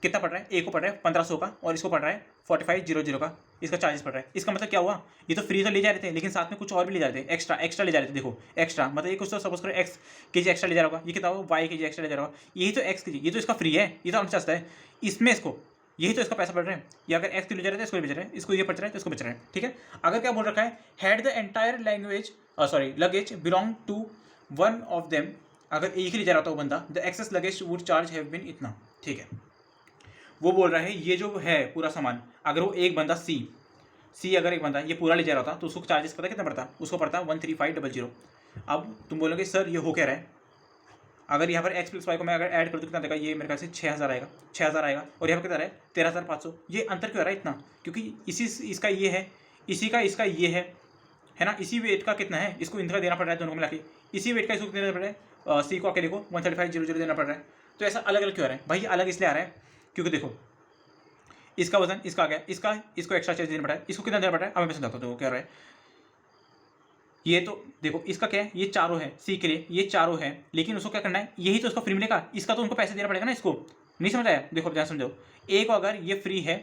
कितना पड़ रहा है, एक को पड़ रहा है 1500 का और इसको पड़ रहा है 4500 का, इसका चार्जेस पड़ रहा है। इसका मतलब क्या हुआ, ये तो फ्री तो ले जा रहे थे लेकिन साथ में कुछ और भी ले जा रहे थे, एक्स्ट्रा ले जा रहे थे। देखो एक्स्ट्रा मतलब ये कुछ तो सपोज करो x kg एक्स्ट्रा ले जा रहा होगा, ये कितना होगा y kg एक्स्ट्रा ले जा रहा होगा, यही तो x kg, ये तो इसका फ्री है, ये तो हमसे सस्ता है, इसमें इसको यही तो इसका पैसा बढ़ रहा है। ये अगर x किलो जा रहा है तो इसको बेच रहा है, इसको ये बच रहा है तो इसको बेच रहा है, ठीक है। अगर क्या बोल रखा है, had the entire language luggage belong to one of them, अगर एक ही ले जा रहा था वो बंदा, the excess luggage would charge have been इतना, ठीक है। वो बोल रहा है ये जो है पूरा सामान, अगर वो एक बंदा सी अगर एक बंदा ये पूरा ले जा रहा था तो उसको चार्जेस पता कितना पड़ता, उसको पड़ता 13500। अब तुम बोलोगे सर ये हो क्या रहा है, अगर यहाँ पर एक्स प्लस वाई को मैं अगर ऐड कर दूँ कितना देगा, ये मेरे ख्याल से 6000 आएगा, 6000 आएगा, और यहाँ पर कितना रहा है 13500। ये अंतर क्यों आ रहा है इतना, क्योंकि इसी इसका ये है, इसी का इसका ये है ना, इसी वेट का कितना है, इसको इनका देना पड़ रहा है दोनों को मिला के, इसी वेट का इसको देना पड़ रहा है, सी को अकेले को 13500 देना पड़ रहा है। तो ऐसा अलग अलग क्यों आ रहा है भाई, अलग इसलिए आ रहा है क्योंकि देखो इसका वजन इसका आ गया, इसको एक्स्ट्रा चार्ज देना पड़ा है, इसको कितना देना पड़ रहा है, अब मैं समझाता हूँ क्या रहा है। ये तो देखो इसका क्या है, ये चारों है सी के लिए, ये चारों है, लेकिन उसको क्या करना है, यही तो उसको फ्री मिलेगा, इसका तो उनको पैसे देना पड़ेगा ना, इसको नहीं समझ आया। देखो ध्यान समझो, ए को अगर ये फ्री है,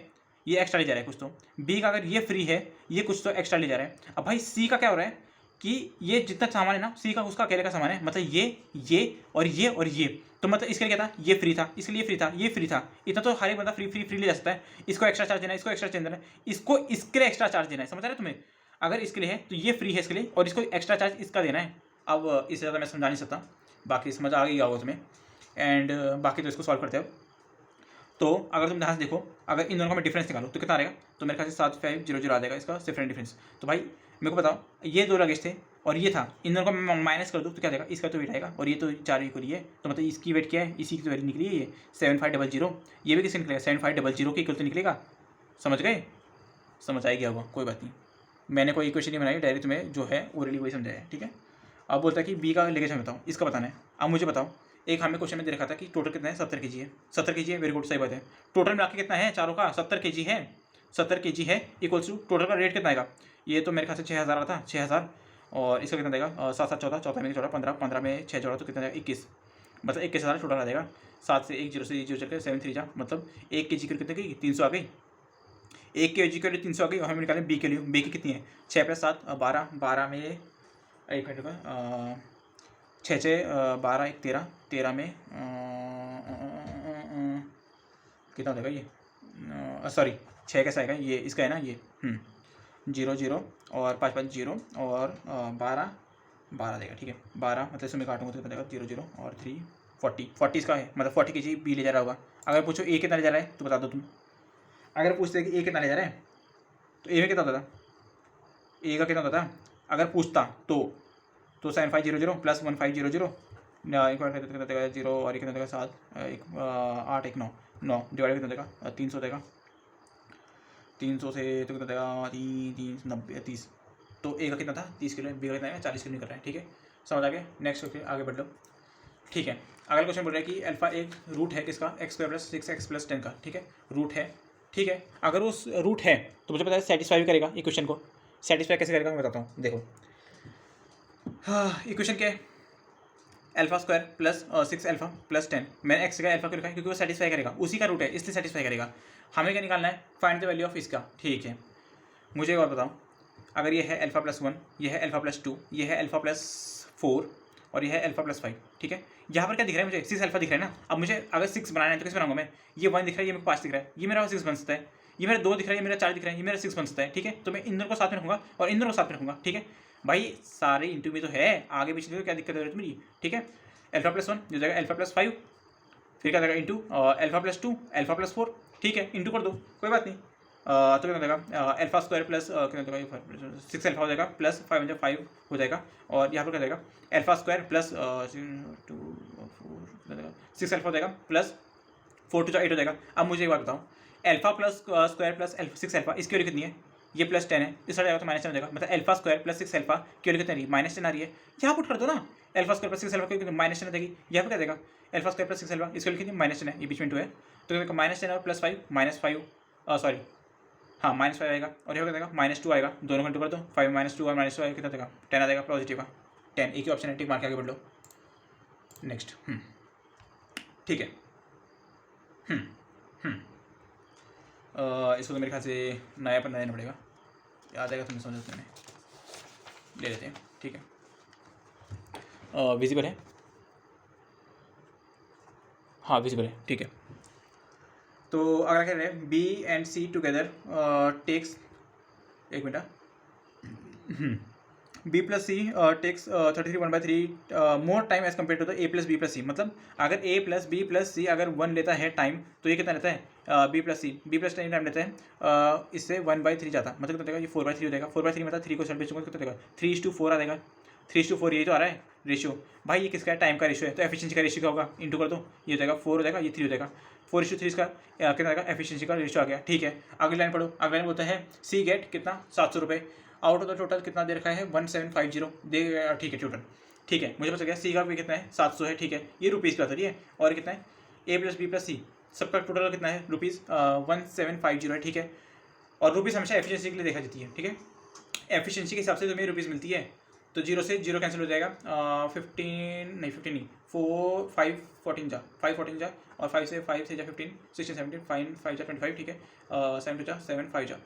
ये एक्स्ट्रा ले जा रहा है कुछ, तो बी का अगर ये फ्री है, ये कुछ तो एक्स्ट्रा ले जा रहा है। अब भाई सी का क्या हो रहा है कि ये जितना सामान है ना, सी का उसका अकेले का सामान है, मतलब ये और ये, तो मतलब इसके लिए क्या था, ये फ्री था, इसके लिए फ्री था, ये फ्री था, इतना तो हर एक बंदा फ्री ले जा सकता है। इसको एक्स्ट्रा चार्ज देना है, इसको एक्स्ट्रा चार्ज देना है, इसको इसके लिए एक्स्ट्रा चार्ज देना है, समझ रहे तुम्हें। अगर इसके लिए है तो ये फ्री है इसके लिए, और इसको एक्स्ट्रा चार्ज इसका देना है। अब इससे ज़्यादा मैं समझा नहीं सकता, बाकी समझ आ गई होगा तुम्हें। एंड बाकी तो इसको सॉल्व करते हो। तो अगर तुम ध्यान से देखो, अगर इन दोनों का मैं डिफरेंस निकालो तो कितना आ रहेगा, तो मेरे ख्याल से 7500 आ जाएगा इसका डिफरेंट डिफरेंस। तो भाई मेरे को बताओ, ये दो लगेज थे और ये था, इन दोनों को मैं माइनस कर दूँ तो क्या देगा, इसका तो वेट आएगा, और ये तो 4 इक्वल है, तो मतलब इसकी वेट क्या है, इसी की तो वेट निकली है ये 7500, ये भी किससे निकलेगा 7500 के इक्वल तो निकलेगा। समझ गए, समझ आ गया होगा, कोई बात नहीं, मैंने कोई इक्वेशन नहीं बनाई, डायरेक्ट में जो है ओरली वही समझाया है, ठीक है। अब बोलता है कि बी का लगेज हमें बताओ, इसका बताना है। अब मुझे बताओ, एक हमें क्वेश्चन में दे रखा था कि टोटल कितना है, 70 kg है, 70 kg है, वेरी गुड, सही बात है। टोटल मिला के कितना है चारों का, 70 kg है, 70 kg है, इक्वल्स टू टोटल का रेट कितना आएगा, ये तो मेरे ख्याल से 6000 था, 6000, और इसका कितना देगा 7 7 14, 14 में 14 15, 15 में 6 जोड़ा तो कितना देगा 21, मतलब 21000 टोटल आ जाएगा। 7 से 1 0 से 1 0 चल के 7 3 जा, मतलब 1 kg की कितने की 300 आ गई, 1 kg के लिए 300 आ गई। और हमें निकालें बी के लिए, बी की कितनी है 6 + 7 12, 12 में 1 मिनट का 6 6 12 1 13, 13 में कितना देगा ये, सॉरी 6 कैसा आएगा ये, इसका है ना ये 0 0 और 5 5 0 और 12 12 देगा, ठीक है 12, मतलब इसमें काटूंगा तो कितना देगा 0 0 और 3 40, 40 इसका है, मतलब 40 kg बी ले जा रहा होगा। अगर पूछो ए कितना ले जा रहा है तो बता दो तुम, अगर पूछते कि ए कितना ले जा रहा है तो ए में कितना होता था, ए का कितना होता था अगर पूछता तो 7500 प्लस 1500 कितना देगा 0 और ये कितना देगा 7 1 8 1 9 9 डिवाइड कितना देगा 300 देगा, 300 से तो कितना देगा 3 3 90 30, तो ए का कितना था 30 किलो, बी का कितना है 40 किलो निकल रहा है, ठीक है समझ आ गया। नेक्स्ट क्वेश्चन आगे बढ़ लो, ठीक है। अगला क्वेश्चन बोल रहा है कि अल्फा एक रूट है किसका x² + 6x + 10 का, ठीक है रूट है, ठीक है। अगर उस रूट है तो मुझे पता है सेटिस्फाई भी करेगा, इक्वेशन को सेटिस्फाई कैसे करेगा मैं बताता हूँ। देखो हाँ, इक्वेशन क्या है α² + 6α + 10, मैंने x का अल्फा क्यों लिखा है क्योंकि वो सेटिस्फाई करेगा, उसी का रूट है इसलिए सेटिस्फाई करेगा। हमें क्या निकालना है, फाइंड द वैल्यू ऑफ इसका, ठीक है। मुझे एक बात बताओ, अगर ये है α + 1, ये है α + 2, ये है α + 4 और ये है α + 5, ठीक है। यहाँ पर क्या दिख रहा है मुझे 6 अल्फा दिख रहा है ना। अब मुझे अगर 6 बनाना है तो कैसे बनाऊंगा मैं, ये 1 दिख रहा है, ये मेरे को 5 दिख रहा है, ये मेरा 6 बन सकता है, ये मेरा 2 दिख रहा है, ये मेरा 4 दिख रहा है, ये मेरा 6 बन सकता है, ठीक है। तो मैं इन दोनों को साथ में रखूंगा और इन दोनों को साथ में रखूंगा, ठीक है भाई सारे इंटू में तो है, आगे पीछे तो क्या दिक्कत है मेरी, ठीक है। α + 1 जो जाएगा α + 5, फिर क्या जाएगा इंटू α + 2 α + 4, ठीक है इंटू कर दो कोई बात नहीं, तो कितना देगा α² प्लस कितना देगा 6 अल्फा हो जाएगा प्लस 5 5 हो जाएगा, और यहाँ पर क्या देगा α² प्लस 2 4 6 अल्फा हो जाएगा प्लस 4 टू 8 हो जाएगा। अब मुझे एक बात बताओ, alpha plus square plus 6 alpha इसकी वैल्यू कितनी है? ये प्लस 10 है, इस साइड जाएगा तो माइनस 10 हो जाएगा, मतलब अल्फा स्क्वायर प्लस 6 अल्फा की वैल्यू कितनी आ रही है? माइनस 10 आ रही है। यहाँ पुट कर दो ना, अल्फा स्क्वायर प्लस 6 अल्फा की माइनस 10 आ जाएगी। यहाँ पर क्या देगा? अल्फा स्क्वायर प्लस 6 अल्फा इसकी वैल्यू कितनी? माइनस 10 है, ये बीच में 2 है तो माइनस 10 और प्लस 5 माइनस 5 सॉरी हाँ माइनस 5 आएगा और ये क्या देगा? माइनस 2 आएगा, दोनों घंटों कर दो, 5 माइनस 2 और माइनस 2 आएगा, कितना देगा? 10 आ जाएगा पॉजिटिव का 10। एक ही ऑप्शन है, टिक मार के आगे बढ़ लो। नेक्स्ट ठीक है। इसको तो मेरे ख्याल से नया पन्ना देना पड़ेगा, याद आएगा तुम्हें, समझो तुमने, ले लेते हैं। ठीक है, विजिबल है? हाँ विजिबल है, ठीक है। तो अगर कह रहे हैं B and C together takes, एक minute, B plus C takes 33 1/3 more time as compare to the A plus B plus C. मतलब अगर A plus B plus C अगर 1 लेता है टाइम, तो ये कितना लेता है? B plus C B plus time लेता है, इससे 1/3 जाता है, मतलब कितना देगा? ये 4/3 हो जाएगा। 4/3 मतलब 3 को साइड पे कितना देगा? 3:4 आ जाएगा। 3:4 यही तो आ रहा है रेशियो। भाई ये किसका है? टाइम का रेशियो है, तो एफिशिएंसी का रेशियो क्या होगा? इंटू कर दो, ये हो जाएगा 4 हो जाएगा, ये 3 हो जाएगा। 4:3 इसका कितना आएगा? एफिशिएंसी का रेशियो आ गया। ठीक है, अगली लाइन पढ़ो। अगली लाइन बोलता है सी गेट कितना? 700 रुपये। आउट ऑफ द टोटल कितना दे रखा है? 1750 दे। ठीक है टोटल, ठीक है मुझे पता गया। सी का भी कितना है? 700 है, ठीक है, ये रुपीज़ का तो है। और कितना है? ए प्लस बी प्लस सी सबका टोटल कितना है? रुपीज़ 1750 है, ठीक है। और रुपीज़ हमेशा एफिशिएंसी के लिए देखा जाती है, ठीक है। एफिशिएंसी के हिसाब से तुम्हें रुपीज़ मिलती है, तो 0 से 0 कैंसिल हो जाएगा। 15 नहीं 4 5 14 जा 5 14 जा, और 5 से 5 से जा 15 16 17 5 5 जा 25, ठीक है। 7 2 जा 7 5 जा।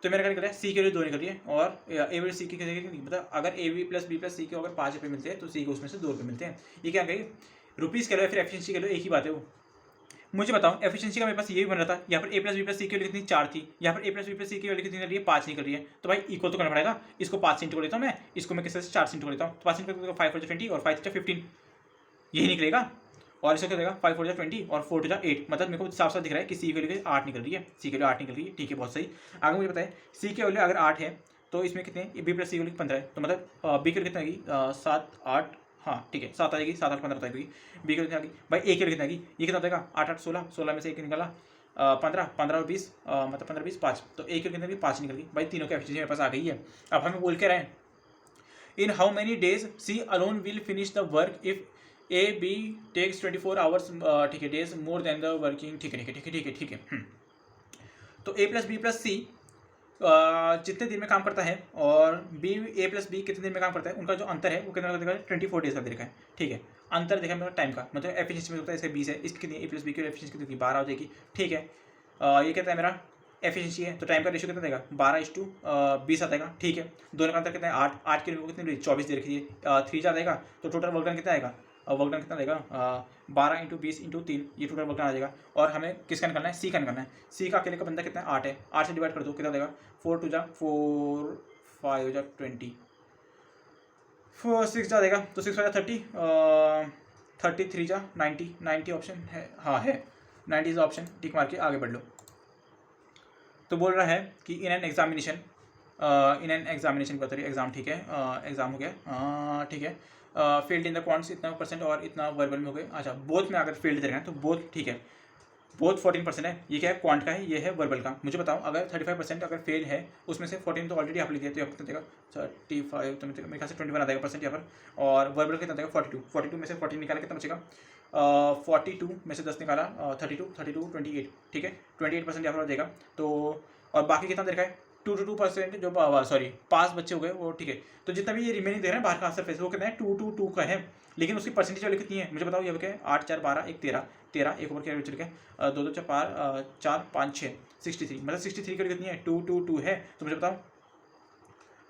तो मेरा क्या निकल रहा है? सी के लिए 2 निकल रही है, और ए बी सी की नहीं, मतलब अगर A B plus B plus C के अगर 5 रुपये मिलते हैं तो सी को उसमें से 2 रुपये मिलते हैं। ये क्या कही? रुपीज़ के लो या फिर एफिशिएंसी के लो, एक ही बात है वो। मुझे बताओ, एफिशिएंसी का मेरे पास ये भी बन रहा था, यहाँ पर ए प्लस बी प्लस सी की वैल्यू कितनी? 4 थी, यहाँ पर ए प्लस बी प्लस सी की वैल्यू कितनी निकल रही है? 5 निकल रही है। तो भाई इक्वल तो करना पड़ेगा, इसको 5 से इंटू कर लेता हूँ मैं, इसको मैं किससे 4 से इंटू कर लेता हूँ। तो 5 इंटू 5 4 20 और 5 15, यही निकलेगा। और इसको क्या देगा? 5 4 20 और 4 2 8, मतलब मेरे को साफ साफ दिख रहा है कि सी की वैल्यू 8 निकल रही है। सी की वैल्यू 8 निकल रही है, ठीक है, बहुत सही। आगे मुझे बताए सी की वैल्यू अगर 8 है तो इसमें कितने? बी प्लस सी की वैल्यू 15 है, तो मतलब बी की वैल्यू कितना आएगी? 7 8, हाँ ठीक है 7 आ जाएगी, 7 8 15 आएगी। बी की कितना आएगी भाई? ए की वैल्यू कितना आएगी? ये कितना देगा? 8 8 16, 16 में से एक निकाला 15 15 और 20, मतलब 15 20 5, तो ए की कितना आएगी? 5 निकल गई। भाई तीनों की एफिशिएंसी मेरे पास आ गई है। अब हमें बोल के रहे हैं in how many days C alone will finish the work if A B takes 24 hours, ठीक है, days more than the working, ठीक है ठीक है ठीक है ठीक है ठीक है। तो ए प्लस बी प्लस सी जितने दिन में काम करता है, और बी ए प्लस बी कितने दिन में काम करता है, उनका जो अंतर है वो कितना देखा है? 24 डेज का देखा है, ठीक है। अंतर देखा मेरा टाइम का, मतलब एफिशिएंसी में होता है, इसका 20 है, इसकी कितनी? ए प्लस बी की एफिशिएंसी कितनी? 12 हो जाएगी, ठीक है। ये कहता है मेरा एफिशिएंसी है, तो टाइम का रेशियो कितना देगा? 12:20 आ जाएगा, ठीक है। दोनों का अंतर कितना है? 8 8 के लिए कितनी? 24 दे रखी है, 3 जा देगा, तो टोटल वर्क डन कितना आएगा? वर्क डन कितना देगा? 12 × 20 × 3, ये टोटल वर्क डन आ जाएगा। और हमें किसका निकालना है? सी का निकालना है। सी का अकेले का बंदा कितना है? 8 है, 8 से डिवाइड कर दो, कितना देगा? 4 2 जा 4 5 जा 20 4 6 जा देगा, तो 6 हो जा 30, 33 जा 90, 90 ऑप्शन है, हाँ है 90 इज ऑप्शन, टिक मार के आगे बढ़ लो। तो बोल रहा है कि इन एन एग्जामिनेशन की बात करिए, एग्जाम, ठीक है, एग्जाम हो गया, ठीक है। फील्ड इन द क्वांट्स इतना परसेंट और इतना वर्बल में हो गए। अच्छा, बोथ में अगर फील्ड दे रहे हैं तो बोथ, ठीक है, बोथ 14% है। ये क्या है? क्वांट का है, ये है वर्बल का। मुझे बताओ अगर 35% अगर फेल है, उसमें से 14 तो ऑलरेडी आप लिख दिया, तो यहाँ कितना देगा? 35, तो मेरे ख्याल से 21 आ जाएगा परसेंट यहाँ पर। और वर्बल कितना देगा? 42 में से 14 निकाला, कितना बचेगा? 42 में से 10 निकाला, 32 28, ठीक है, 28% यहाँ पर देगा। तो और बाकी कितना दे रखा है? 2 to 2% जो सॉरी 5 बच्चे हो गए वो, ठीक है। तो जितना भी ये रिमेनिंग दे रहे हैं बाहर का सरफेस, वो कितना है? 2 to 2 का है, लेकिन उसकी परसेंटेज वाली कितनी है मुझे बताओ। ये क्या है? 8 4 12 1 13 13, एक ऊपर क्या चल गया? 2 2 4 5 6 63, मतलब 63 की कितनी है? 2 2 2 है। तो मुझे बताओ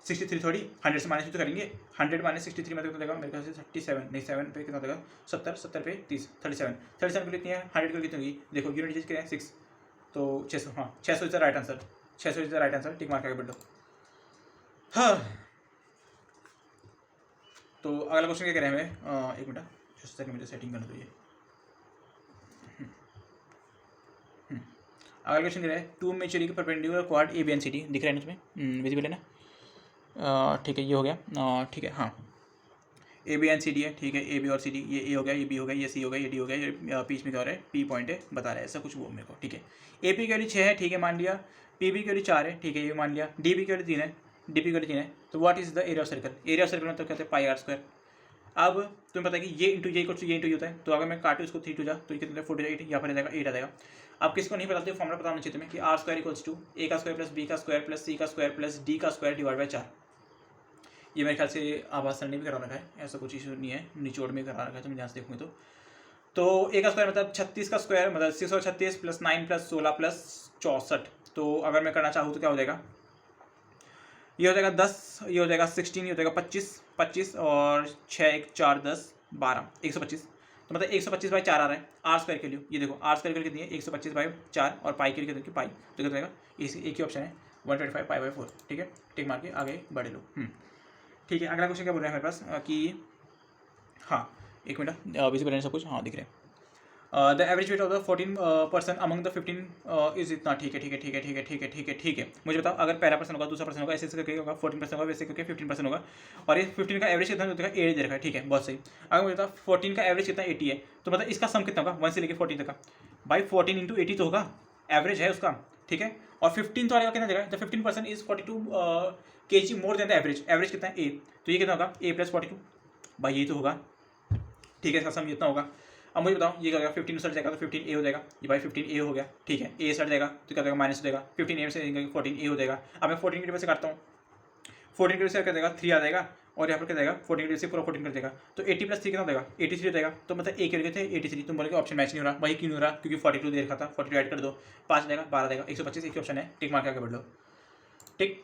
63 थोड़ी 100 से माइनस तो करेंगे, 100 माइनस 63 मतलब कितना देगा? मेरे ख्याल से 37 नहीं 7 पे कितना देगा? 70 70 पे 30 37 की कितनी है? 100 की कितनी होगी? देखो यूनिट डिजिट क्या है? 6, तो 600, हाँ 600 is the right answer, 600 is the right answer, tick मार के आगे बढ़ो। हाँ, तो अगला क्वेश्चन क्या कह रहे हैं हमें? एक मिनट, जस्ट सेकंड, मुझे सेटिंग करना चाहिए। अगला क्वेश्चन कह रहा है टू मेचुरी के perpendicular quad A B and C D, दिख रहा है ना तुम्हें? विजिबल है ना? ठीक है, ये हो गया, ठीक है। हाँ, A B and C D है, ठीक है, ए बी और सी डी, ये ए हो गया, ये बी हो गया, ये सी हो गया, ये डी हो गया, ये बीच में क्या हो रहा है, पी पॉइंट है, बता रहा है ऐसा कुछ वो मेरे को, ठीक है। ए पी की वैल्यू 6 है, ठीक है, मान लिया। पी बी की वैल्यू 4 है, ठीक है, ये भी मान लिया। डी बी की वैल्यू 3 है, डी पी की वैल्यू 3 है। तो what is the area of circle? Area of circle मतलब कहते हैं पाई आर स्क्वायर। अब तुम्हें पता है कि ये इंटू ये इक्वल टू ये इंटू ये होता है, तो अगर मैं काटूँ इसको 3 टू जा तो ये कितना 48, या फिर आ जाएगा 8 आ जाएगा। अब किसको नहीं पता तो फॉर्मुला पता होना चाहिए तुम्हें कि आर स्क्वायर इक्वल्स टू ए का स्क्वायर प्लस बी का स्क्वायर प्लस सी का स्क्वायर प्लस डी का स्क्वायर डिवाइड बाई 4। ये मेरे ख्याल से आवाज सर ने भी करा रखा है, ऐसा कुछ इशू नहीं है, निचोड़ में करा रखा है, तो मैं ध्यान से देखूँगी तो ए का स्क्वायर मतलब 36 का स्क्वायर मतलब 636 प्लस 9 प्लस 16 प्लस 64। तो अगर मैं करना चाहूँ तो क्या हो जाएगा, ये हो जाएगा 10, ये हो जाएगा 16, ये हो जाएगा 25 और 6 1 4 10 12 125। तो मतलब 125 बाई 4 आ रहा है आर स्क्वायर के लिए। ये देखो आर स्क्वायर के लिए कितनी है 125 बाई 4 और पाई के लिए कितनी पाई, तो क्या जाएगा एक ही ऑप्शन है 125 पाई बाई 4, ठीक है। टिक मार के आगे बढ़े लो। ठीक है, अगला क्वेश्चन क्या बोल रहे हैं मेरे पास कि हाँ एक मिनट विजिबल है सब कुछ, हाँ दिख रहे हैं। The average weight of the 14% among the 15 is इतना, ठीक है ठीक है ठीक है ठीक है ठीक है ठीक है ठीक है। मुझे बताओ अगर पहला पर्सन होगा, दूसरा पर्सन होगा, ऐसे करके होगा, 14% होगा, वैसे करके 15% होगा, और ये 15 का एवरेज कितना होता है 8 दे रखा है, ठीक है, बहुत सही। अगर मुझे बताओ 14 का एवरेज कितना 80 है, तो मतलब इसका सम कितना होगा 1 से लेकर 14 तक का, बाई 14 इंटू 80 तो होगा, एवरेज है उसका, ठीक है। और 15 तो आएगा कितना देगा, the 15% is 42 kg more than the average. Average कितना है ए, तो ये कितना होगा ए प्लस 42, भाई ये तो होगा, ठीक है, इसका सम इतना होगा। अब मुझे बताओ ये क्या होगा 15 सट जाएगा तो 15 ए हो जाएगा, ये भाई 15 ए हो गया, ठीक है। ए सट जाएगा तो क्या हो जाएगा माइनस हो जाएगा, 15 ए से 14 ए हो जाएगा। अब मैं 14 की वजह से काटता हूँ, 14 की वजह से क्या देगा 3 आ जाएगा, और यहाँ पर क्या जाएगा 14 की वजह से पूरा 14 कर देगा, तो 80 प्लस 3 कितना हो जाएगा 83 हो जाएगा। तो मतलब ए के लिए थे 83, तुम बोलोगे ऑप्शन मैच नहीं हो रहा, वही क्यों नहीं हो रहा, क्योंकि 42 दे रखा था, 42 ऐड कर दो 5 आ जाएगा 12 देगा, 125 एक ही ऑप्शन है, टिक मार के आगे बढ़ लो, टिक,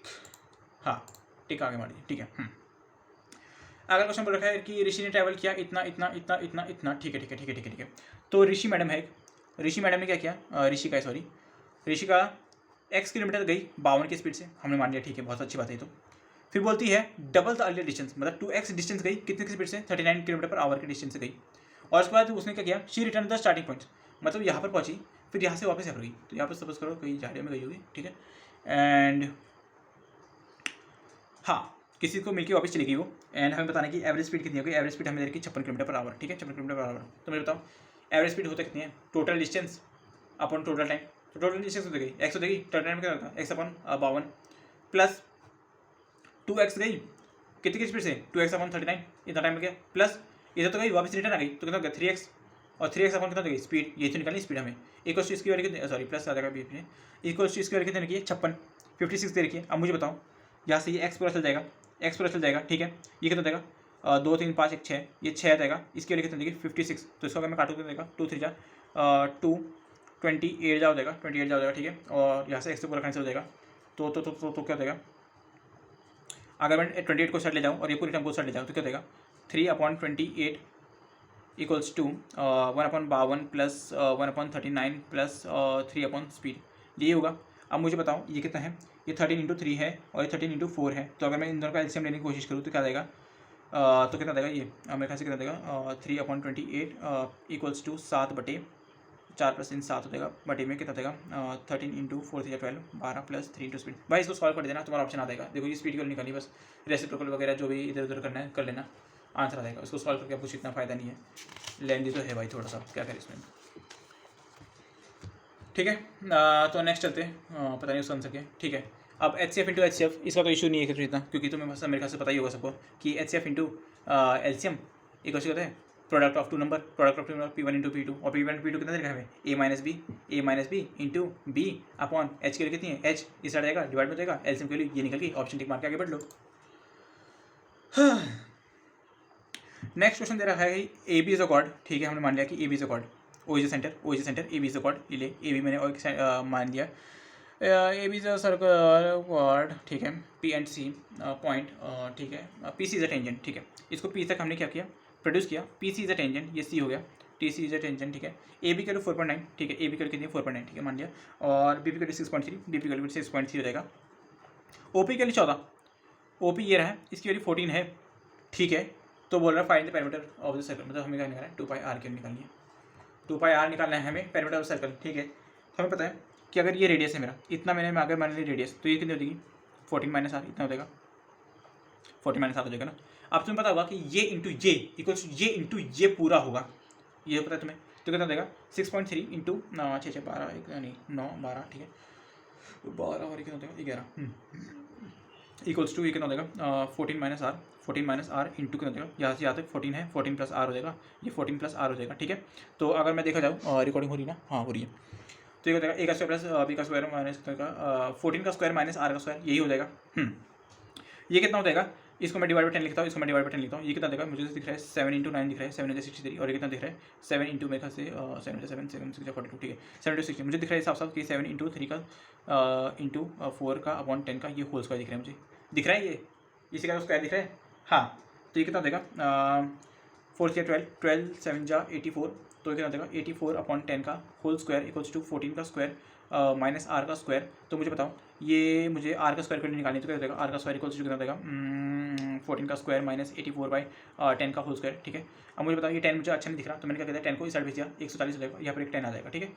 हाँ टिक आगे मारिए, ठीक है। अगला क्वेश्चन बोल रखा है कि ऋषि ने ट्रैवल किया इतना इतना इतना इतना इतना, ठीक है ठीक है ठीक है ठीक है ठीक है। तो ऋषि मैडम है, ऋषि मैडम ने क्या किया, ऋषि का x किलोमीटर गई 52 की स्पीड से, हमने मान लिया, ठीक है, बहुत अच्छी बात है। तो फिर बोलती है डबल द अर्लियर डिस्टेंस, मतलब 2x डिस्टेंस गई कितने की स्पीड से 39 किलोमीटर पर आवर की डिस्टेंस से गई, और उसके बाद उसने क्या किया she return the starting point, मतलब यहाँ पर पहुंची, फिर यहाँ से वापस यहाँ पर गई, तो यहाँ पर सपोज करो कहीं झाड़ियों में गई होगी, ठीक है, एंड हाँ किसी को मिलकर वापस चली गई वो, एंड हमें बताना कि एवरेज स्पीड कितनी होगी, एवरेज स्पीड हमें दे रखी 56 किलोमीटर पर आवर, ठीक है, 56 किलोमीटर पर आवर। तो मुझे बताओ एवरेज स्पीड होता कितनी है, total distance upon total time, तो टोटल डिस्टेंस हो गई एक्स हो जाएगी, टोटल टाइम क्या होगा एक्स अपॉन 52 प्लस 2x गई कितनी की स्पीड से 2x अपॉन 39, इतना टाइम लग गया, प्लस इधर तो गई वापस रिटर्न आ गई, तो कितना हो गया 3x, और 3x अपॉन कितना हो गई स्पीड, ये तो निकालनी स्पीड हमें, इक्वल्स टू इसकी वैल्यू कितनी, सॉरी प्लस आ जाएगा बीच में, इक्वल्स टू इसकी वैल्यू कितनी रखी है 56, 56 दे रखी है। अब मुझे बताओ यहाँ से ये x पूरा चल जाएगा, x पूरा चल जाएगा, ठीक है, ये कितना देगा 2 3 5 1 6, ये 6 आ जाएगा, इसकी वैल्यू कितनी देगी 56, तो इसको अगर मैं काटूँ तो देगा 2 3 जा 2 28 जा हो जाएगा, 28 जा हो जाएगा, ठीक है, और यहाँ से x से पूरा कैंसिल हो जाएगा, तो क्या देगा, अगर मैं 28 को साइड ले जाऊँ और ये पूरी टर्म को साइड ले जाऊँ तो क्या देगा 3/28 इक्वल्स टू 1/52 प्लस 1/39 प्लस 3 अपॉन स्पीड, ये होगा। अब मुझे बताओ ये कितना है, ये 13 इंटू 3 है और ये 13 इंटू 4 है, तो अगर मैं इन दोनों का एलसीएम लेने की कोशिश करूँ तो क्या देगा, तो कितना देगा ये मेरे ख्याल से कितना देगा 3/28 इक्वल्स टू 7/4 प्लस इन 7 हो जाएगा बटे में कितना देगा 13 इंटू 4 3 12 12 प्लस 3 इंटू स्पीड। भाई इसको सॉल्व कर देना, तुम्हारा ऑप्शन आ जाएगा, देखो ये स्पीड की निकाली, बस रेसिप्रोकल वगैरह जो भी इधर उधर करना है कर लेना, आंसर आ जाएगा। इसको सॉल्व करके कुछ इतना फायदा नहीं है, लेंदी तो है भाई थोड़ा सा, क्या करें इसमें, ठीक है। तो नेक्स्ट चलते हैं, पता नहीं उसका आंसर क्या है, ठीक है। अब HCF इंटू HCF इसका तो इशू नहीं है इतना, क्योंकि तुम्हें मेरे ख्याल से पता ही होगा सबको कि HCF इंटू LCM एक कहते हैं product of two number, product of two number P1 into P2, और P1 इंटू P2 कितना देगा हमें A minus B into B upon H के लिए कितनी है H, इस साइड आएगा डिवाइड में जाएगा LCM के लिए ये निकल गई, ऑप्शन टिक मार के आगे बढ़ लो। नेक्स्ट क्वेश्चन दे रहा है AB इज अ कॉर्ड, ठीक है, हमने मान लिया कि AB is a chord, O is a centre AB is a chord, ये ले AB मैंने मान लिया, AB is a circle chord, ठीक है, P एंड C पॉइंट, ठीक है, PC इज अ टेंजेंट, ठीक है, इसको P तक हमने क्या किया प्रोड्यूस किया, PC इज अ टेंजेंट, ये C हो गया, TC इज अ टेंजेंट, ठीक है, AB का 4.9, ठीक है, AB का कितनी 4.9, ठीक है, मान लिया, और BP का 6.3, BP का 6.3 हो जाएगा, OP के लिए 14, OP ये रहा है, इसकी वैल्यू 14 है, ठीक है, तो बोल रहा है find the perimeter of the circle, मतलब हमें क्या निकालना है 2πr की निकालनी है, 2πr निकालना है हमें पेरीमीटर ऑफ सर्कल, ठीक है। तो हमें पता है कि अगर ये रेडियस है मेरा इतना, मैंने अगर मान ली रेडियस, तो ये कितनी हो जाएगी 14 - r इतना हो जाएगा, 14 - 7 हो जाएगा ना। अब तुम्हें पता होगा कि ये इंटू ये इक्वल्स ये इंटू ये पूरा होगा, ये पता है तुम्हें, तो कितना देगा 6.3 इंटू 6 12 नहीं 9 12, ठीक है 12 और कितना देगा 11 इक्वल्स टू ये कितना देगा 14 माइनस आर इंटू कितना देगा, यहाँ से यहाँ तक 14 है, 14 प्लस आर हो जाएगा, ये 14 प्लस आर हो जाएगा, ठीक है। तो अगर मैं देखा जाऊँ रिकॉर्डिंग हो रही ना, हाँ हो रही है, तो ये हो जाएगा ए का स्क्वायर प्लस बी का स्क्वायर माइनस कितना का 14 का स्क्वायर माइनस आर का स्क्वायर, यही हो जाएगा। ये कितना हो जाएगा, इसको मैं डिवाइड बाय 10 लिखता हूँ, इसको मैं डिवाइड बाय 10 लिखता हूँ, ये कितना देगा मुझे दिख रहा है 7 इंटू 9 दिख रहा है 7 इंटू 63, और ये कितना दिख रहा है 7 इंटू मेरे ख्याल से 7 इंटू 7 7 6 42, ठीक है 7 इंटू 60 मुझे दिख रहा है हिसाब साफ कि 7 इंटू 3 का इंटू 4 का अपॉन 10 का ये होल स्क्वायर दिख रहा है, मुझे दिख रहा है ये इसी का स्क्वायर दिख रहा है, हाँ। तो ये कितना देगा 4 से 12 7 जा 84, तो ये कितना देगा 84 अपॉन 10 का होल स्क्वायर इक्वल्स टू 14 का स्क्वायर माइनस आर का स्क्वायर। तो मुझे बताओ ये मुझे आर का स्क्वायर को निकालनी, तो क्या देगा आर का स्क्वायर इक्वल्स टू कितना देगा 14 का स्क्वायर माइनस 84 बाई 10 का होल स्क्वायर, ठीक है। अब मुझे बताओ ये 10 मुझे अच्छा नहीं दिख रहा, तो मैंने क्या कहता है 10 को इस साइड भेज दिया 140 हो जाएगा, यहाँ पर एक 10 आ जाएगा, ठीक है।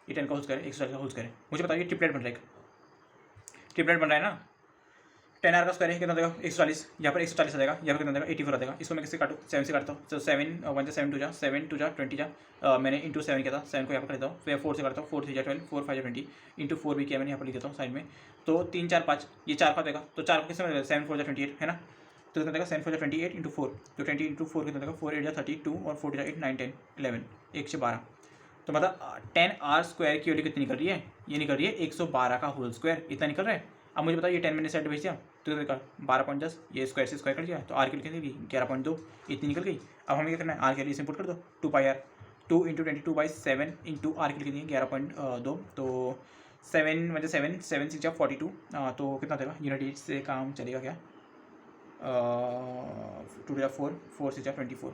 ये 10 का होल स्क्वायर 140 का होल स्क्वायर है। मुझे बताओ ये ट्रिपलेट बन रहा है, ट्रिपलेट बन रहा है ना, 10 आर का स्क्वायर है कितना देगा 140, यहाँ पर 140 आ जाएगा, यहाँ पर कितना देगा 84 आ जाएगा। इसको मैं किससे काटूँ 7 से काटता हूँ, तो 7 1 7 2 जा 7 2 जा 20 जा मैंने इंटू 7 किया था, 7 को यहाँ पर कर देता हूँ, फिर 4 से काटता हूँ 4 3 जा 12 4 5 जा 20 इंटू 4 भी किया मैंने यहाँ पर लिख देता हूँ साइड में, तो 3 4 5 ये 4 का देगा, तो 4 को किससे मिलेगा 7 4 जा 28 है ना, तो कितना देगा 7 4 जा 28 इंटू 4, तो 20 इंटू 4 कितना देगा 4 8 जा 32 और 4 जा 8 9 10 11 1 से 12, तो मतलब 10 आर स्क्वायर की वैल्यू कितनी निकल रही है, ये निकल रही है 112 का होल स्क्वायर, इतना निकल रहा है। अब मुझे बताओ ये 10 मैंने सेट भेज दिया, तो कितना निकल 12.10, ये स्क्वायर से स्क्वायर कर दिया, तो आर की कितनी निकली 11.2, इतनी निकल गई। अब हमें क्या करना है आर के लिए इसे पुट कर दो 2 पाई आर 2 इंटू 22/7 इंटू आर की कितनी 11.2, तो 7 मतलब 7 7 6 42, तो कितना देगा यूनिट से काम चलेगा क्या 2 4 4 6 24,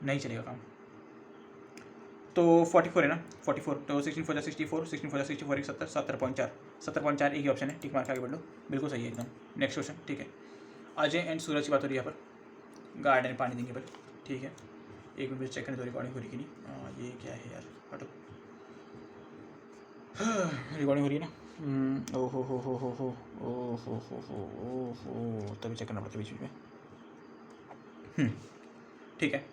नहीं चलेगा काम, तो 44 है ना 44, तो 16 4 64 16 4 64 एक 70 70.4 एक ही ऑप्शन है, ठीक मार के आगे बढ़ लो, बिल्कुल सही है एकदम। नेक्स्ट क्वेश्चन, ठीक है अजय एंड सूरज की बात हो रही है यहाँ पर, गार्डन में पानी देंगे पर, ठीक है एक मिनट चेक करने दो रिकॉर्डिंग हो रही कि नहीं, ये क्या है यार हटो रिकॉर्डिंग हो रही है ना, ओ हो तभी चेक करना पड़ता है बीच में, ठीक है।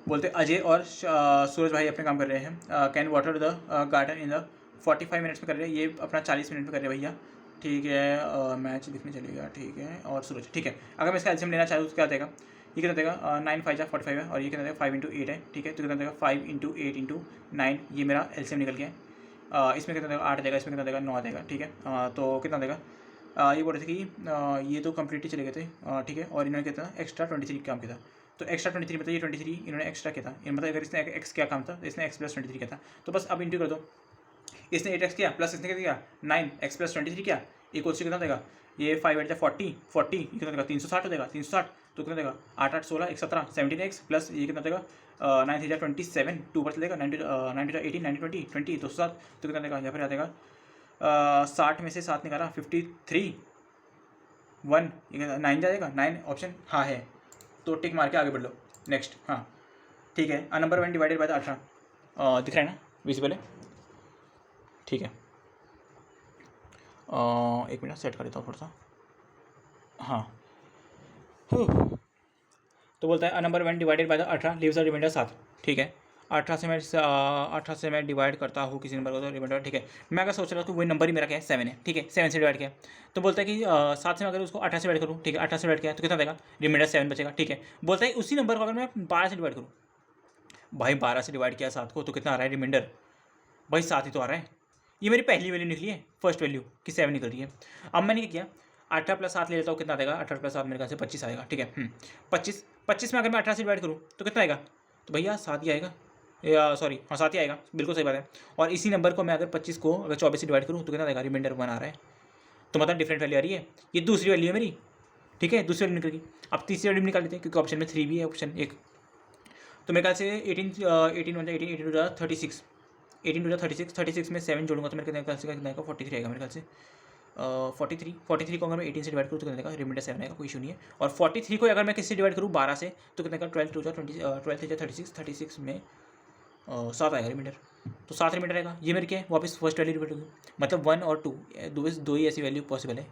बोलते अजय और सूरज भाई अपने काम कर रहे हैं, can water the garden in the 45 minutes में कर रहे हैं, ये अपना 40 मिनट में कर रहे हैं भैया, ठीक है। मैच दिखने चलेगा, ठीक है, और सूरज, ठीक है। अगर मैं इसका एल्सियम लेना चाहूँ तो क्या देगा, ये कितना देगा 9 5 जा 45 है, और ये कितना देगा 5 इंटू 8 है, ठीक है, तो कितना देगा 5 इंटू 8 इंटू 9, ये मेरा एल्सियम निकल गया है। इसमें कितना देगा 8 देगा, इसमें कितना देगा 9 देगा, ठीक है। तो कितना देगा ये बोल रहे थे कि ये तो कंप्लीट ही चले गए थे, ठीक है, और इन्होंने कितना एक्स्ट्रा 23 काम किया था, तो एक्स्ट्रा 23 मतलब ये 23 इन्होंने एक्स्ट्रा किया था, मतलब अगर इसने एक्स क्या काम था तो इसने एक्स प्लस 23 किया था, तो बस अब इंटू कर दो, इसने 8x किया प्लस इसने क्या किया 9x प्लस 23 किया इक्वल्स कितना देगा, ये 5 8 40 40 कितना देगा 360 हो जाएगा 360, तो कितना देगा 8 8 16 1 17 17x प्लस ये कितना देगा 9 3 27 2 पर चलेगा 9 2 18 9 20 20 तो 7, तो कितना देगा यहाँ पर आ जाएगा 60 में से 7 निकाला 53 1 9 जाएगा 9 ऑप्शन हाँ है, तो टिक मार के आगे बढ़ लो। नेक्स्ट, हाँ ठीक है, नंबर 1 डिवाइडेड बाय 18 दिख रहा है ना विजिबल है, ठीक है। एक मिनट सेट कर देता हूँ थोड़ा सा, हाँ तो बोलता है number 1 divided by 18 leaves the remainder 7, ठीक है। 18 से मैं डिवाइड करता हूँ किसी नंबर को तो रिमाइंडर, ठीक है। मैं अगर सोच रहा हूँ कि वही नंबर ही मेरा क्या है 7 है, ठीक है, 7 से डिवाइड किया, तो बोलता है कि 7 से मैं अगर उसको 18 से डिवाइड करूँ, ठीक है, 18 से डिवाइड किया तो कितना देगा रिमाइंडर 7 बचेगा, ठीक है। बोलता है उसी नंबर को अगर मैं 12 से डिवाइड करूँ, भाई 12 से डिवाइड किया 7 को तो कितना आ रहा है रिमाइंडर, भाई 7 ही तो आ रहा है, ये मेरी पहली वैल्यू निकली है, फर्स्ट वैल्यू कि 7 निकल रही है। अब मैंने क्या किया 18 प्लस 7 ले लेता हूँ, कितना देगा 18 प्लस 7 मेरे ख्याल से 25 आएगा, ठीक है। 25 में अगर मैं 18 से डिवाइड करूँ तो कितना आएगा, तो भैया 7 ही आएगा, या सॉरी हाँ 7 ही आएगा, बिल्कुल सही बात है। और इसी नंबर को मैं अगर 25 को अगर 24 से डिवाइड करूँ तो कितना देगा रिमाइंडर 1 आ रहा है, तो मतलब डिफरेंट वैल्यू आ रही है, ये दूसरी वैल्यू है मेरी, ठीक है, दूसरी वैल्यू निकल गई। अब तीसरी वैल्यू निकाल लेते हैं क्योंकि ऑप्शन में 3 भी है, ऑप्शन 1, तो मेरे ख्याल से 18 36 18 36 में 7 जोड़ूंगा तो मेरे ख्याल से कितना आएगा 43 आएगा मेरे ख्याल से, 43 को अगर मैं 18 से डिवाइड करूँ तो कितने का रिमाइंडर 7 आएगा, कोई इशू नहीं है। और 43 को अगर मैं किससे डिवाइड करूँ 12 से तो कितने का 12 3 36 में 7 आएगा रिमाइंडर, तो 7 रिमाइंडर आएगा, ये मेरी क्या है वापस फर्स्ट वैल्यू रिपीट होगी, मतलब 1 और 2 दो ही ऐसी वैल्यू पॉसिबल है,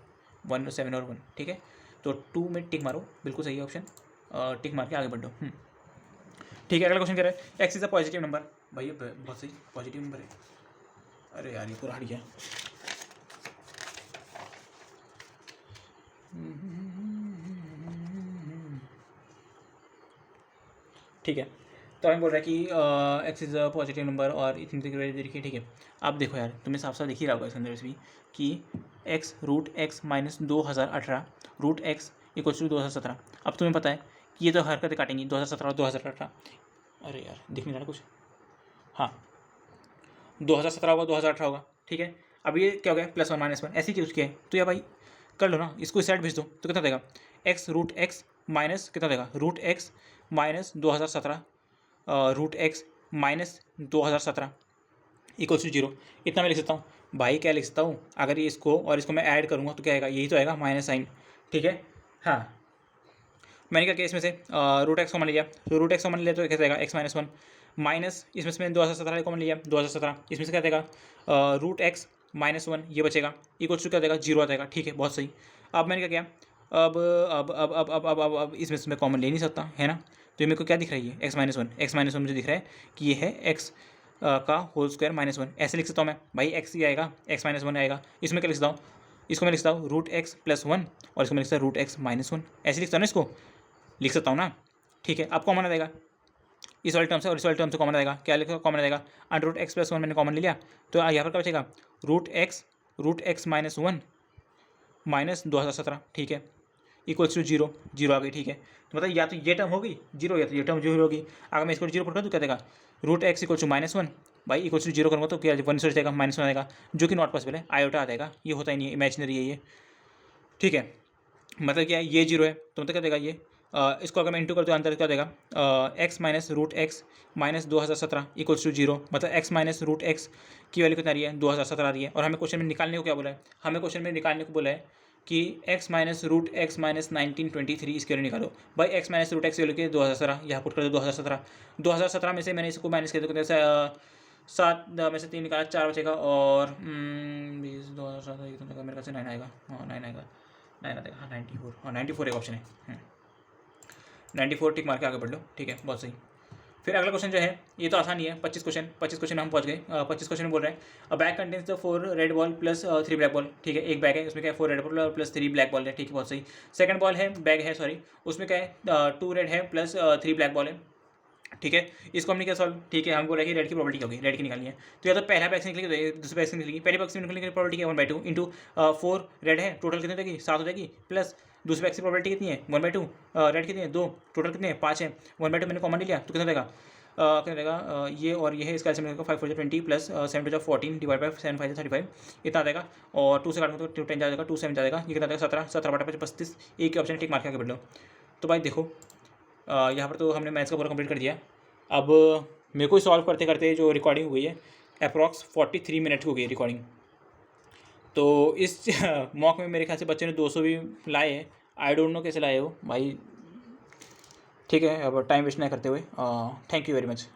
1 7 और 1, ठीक है। तो 2 में टिक मारो, बिल्कुल सही है ऑप्शन, टिक मार के आगे बढ़ो। ठीक है, अगला क्वेश्चन कह रहा है x is a positive number. भाई ये बहुत सही, पॉजिटिव नंबर है। अरे यार ये पूरा हट गया। ठीक है, तो हमें बोल रहा है कि x is a positive number और इतनी देखिए। ठीक है, अब देखो यार, तुम्हें साफ साफ दिख ही रहा होगा इसके अंदर भी कि x root x minus 2018 root x equals to 2017। अब तुम्हें पता है कि ये तो हरकतें काटेंगी 2017 और 2018। अरे यार दिख नहीं रहा कुछ, हाँ 2017 होगा 2018 होगा। ठीक है, अब ये क्या हो गया +1 -1 ऐसी चीज़ क्या है, तो यार भाई कर लो ना, इसको इस साइड भेज दो तो कितना देगा, एक्स रूट एक्स माइनस कितना देगा, root x minus 2017 root x minus 2017 equals to 0। इतना मैं लिख सकता हूँ भाई, क्या लिख सकता हूँ, अगर ये इसको और इसको मैं ऐड करूँगा तो क्या आएगा, यही तो आएगा माइनस साइन। ठीक है, हाँ मैंने क्या किया इसमें से रूट एक्स कॉमन लिया, तो रूट एक्स कॉमन लिया तो कैसे आएगा x-1 माइनस इसमें से मैंने 2017 कॉमन लिया, 2017 इसमें से क्या देगा रूट एक्स -1 ये बचेगा इक्वल्स टू क्या देगा 0 आ जाएगा। ठीक है, बहुत सही। अब मैंने क्या किया, अब इसमें से मैं कॉमन ले नहीं सकता है ना, तो ये मेरे को क्या दिख रही है x-1 मुझे दिख रहा है कि ये है x का होल स्क्वायर -1। ऐसे लिख सकता हूँ मैं भाई, x ही आएगा x-1 आएगा, इसमें क्या लिखता हूँ, इसको मैं लिखता हूँ रूट एक्स +1 और इसको मैं लिखता हूँ रूट एक्स -1। ऐसे लिखता हूँ ना, इसको लिख सकता हूँ ना। ठीक है, अब कॉमन आ जाएगा इस वाले टर्म से और इस वाले टर्म से कॉमन आ जाएगा, क्या लिखा कॉमन आ जाएगा, √x+1 मैंने कॉमन ले लिया, तो यहाँ पर क्या बचेगा रूट एक्स -1 माइनस 2017। ठीक है, इक्वल्स टू 0 आ गई। ठीक है, तो मतलब या तो ये टर्म होगी 0 या तो ये टर्म 0 होगी। अगर मैं इसको 0 पुट करूँ तो क्या देगा, रूट एक्स इक्वल टू -1 भाई इक्वल्स टू 0 करूँगा तो क्या 1 से जाएगा -1 आएगा, जो कि नॉट पॉसिबल है, आयोटा आ जाएगा, ये होता ही नहीं है, इमेजिनरी है ये। ठीक है, मतलब क्या है, ये 0 है तो मतलब क्या देगा ये इसको अगर मैं इंटू कर दूँ अंदर क्या देगा x minus root x minus 2017 equals to 0। मतलब x माइनस रूट एक्स की वैल्यू कितना आ रही है 2017 आ रही है। और हमें क्वेश्चन में निकालने को क्या बोला है, हमें क्वेश्चन में निकालने को बोला है कि x minus root x minus 1923 इसके लिए निकालो। भाई x माइनस रूट एक्स की वैल्यू की 2017 यहाँ पुट कर दो 2017 में से मैंने इसको माइनस कर दो, जैसे 7 में से 3 निकाला 4 बचेगा और 20 2017 मेरे ख्याल से 9 आएगा, हाँ 9 आएगा, 9 आ जाएगा, हाँ 94, हाँ 94 एक ऑप्शन है, 94 टिक मार के आगे बढ़ लो। ठीक है, बहुत सही। फिर अगला क्वेश्चन जो है ये तो आसान ही है, 25 क्वेश्चन में हम पहुंच गए। 25 क्वेश्चन में बोल रहे हैं अ bag contains the 4 red ball plus 3 black ball. ठीक है, एक बैग है उसमें क्या है 4 red ball plus 3 black ball है। ठीक है, बहुत सही। सेकंड बॉल है बैग है सॉरी, उसमें क्या है 2 रेड है प्लस 3 ब्लैक बॉल है। ठीक है, इसको हमने क्या सॉल्व, ठीक है हमको रेड की प्रॉपर्टी क्या होगी, रेड की निकालनी है, तो या तो पहला बैग से निकलेगी तो दूसरे बैग से निकलेगी। पहले बैग से निकलने की प्रॉपर्टी क्या है 1/2 इंटू 4 रेड है, टोटल कितनी हो जाएगी 7 हो जाएगी, प्लस दूसरे बैग की प्रॉपर्टी कितनी है 1/2 रेड कितनी है 2, टोटल कितने हैं 5 है, 1/2 मैंने कॉमन लिया तो कितना देगा क्या देगा ये और ये है, इसका ऐसे 5 4 20 प्लस 7 2 14 डिवाइड बाई 7 5 35 इतना आ जाएगा। और 2 से काटूंगा तो 10 जाएगा, 2 7 जाएगा, ये कितना जाएगा 17 17 बटा 35, एक ही ऑप्शन टिक मार के आगे बढ़ लो। तो भाई देखो यहाँ पर तो हमने मैथ्स का पूरा कंप्लीट कर दिया। अब मेरे को सॉल्व करते करते जो रिकॉर्डिंग हुई है अप्रॉक्स 43 मिनट हो गई रिकॉर्डिंग। तो इस मॉक में मेरे ख्याल से बच्चे ने 200 भी लाए हैं, आई डोंट नो कैसे लाए हो भाई। ठीक है, अब टाइम वेस्ट नहीं करते हुए थैंक यू वेरी मच।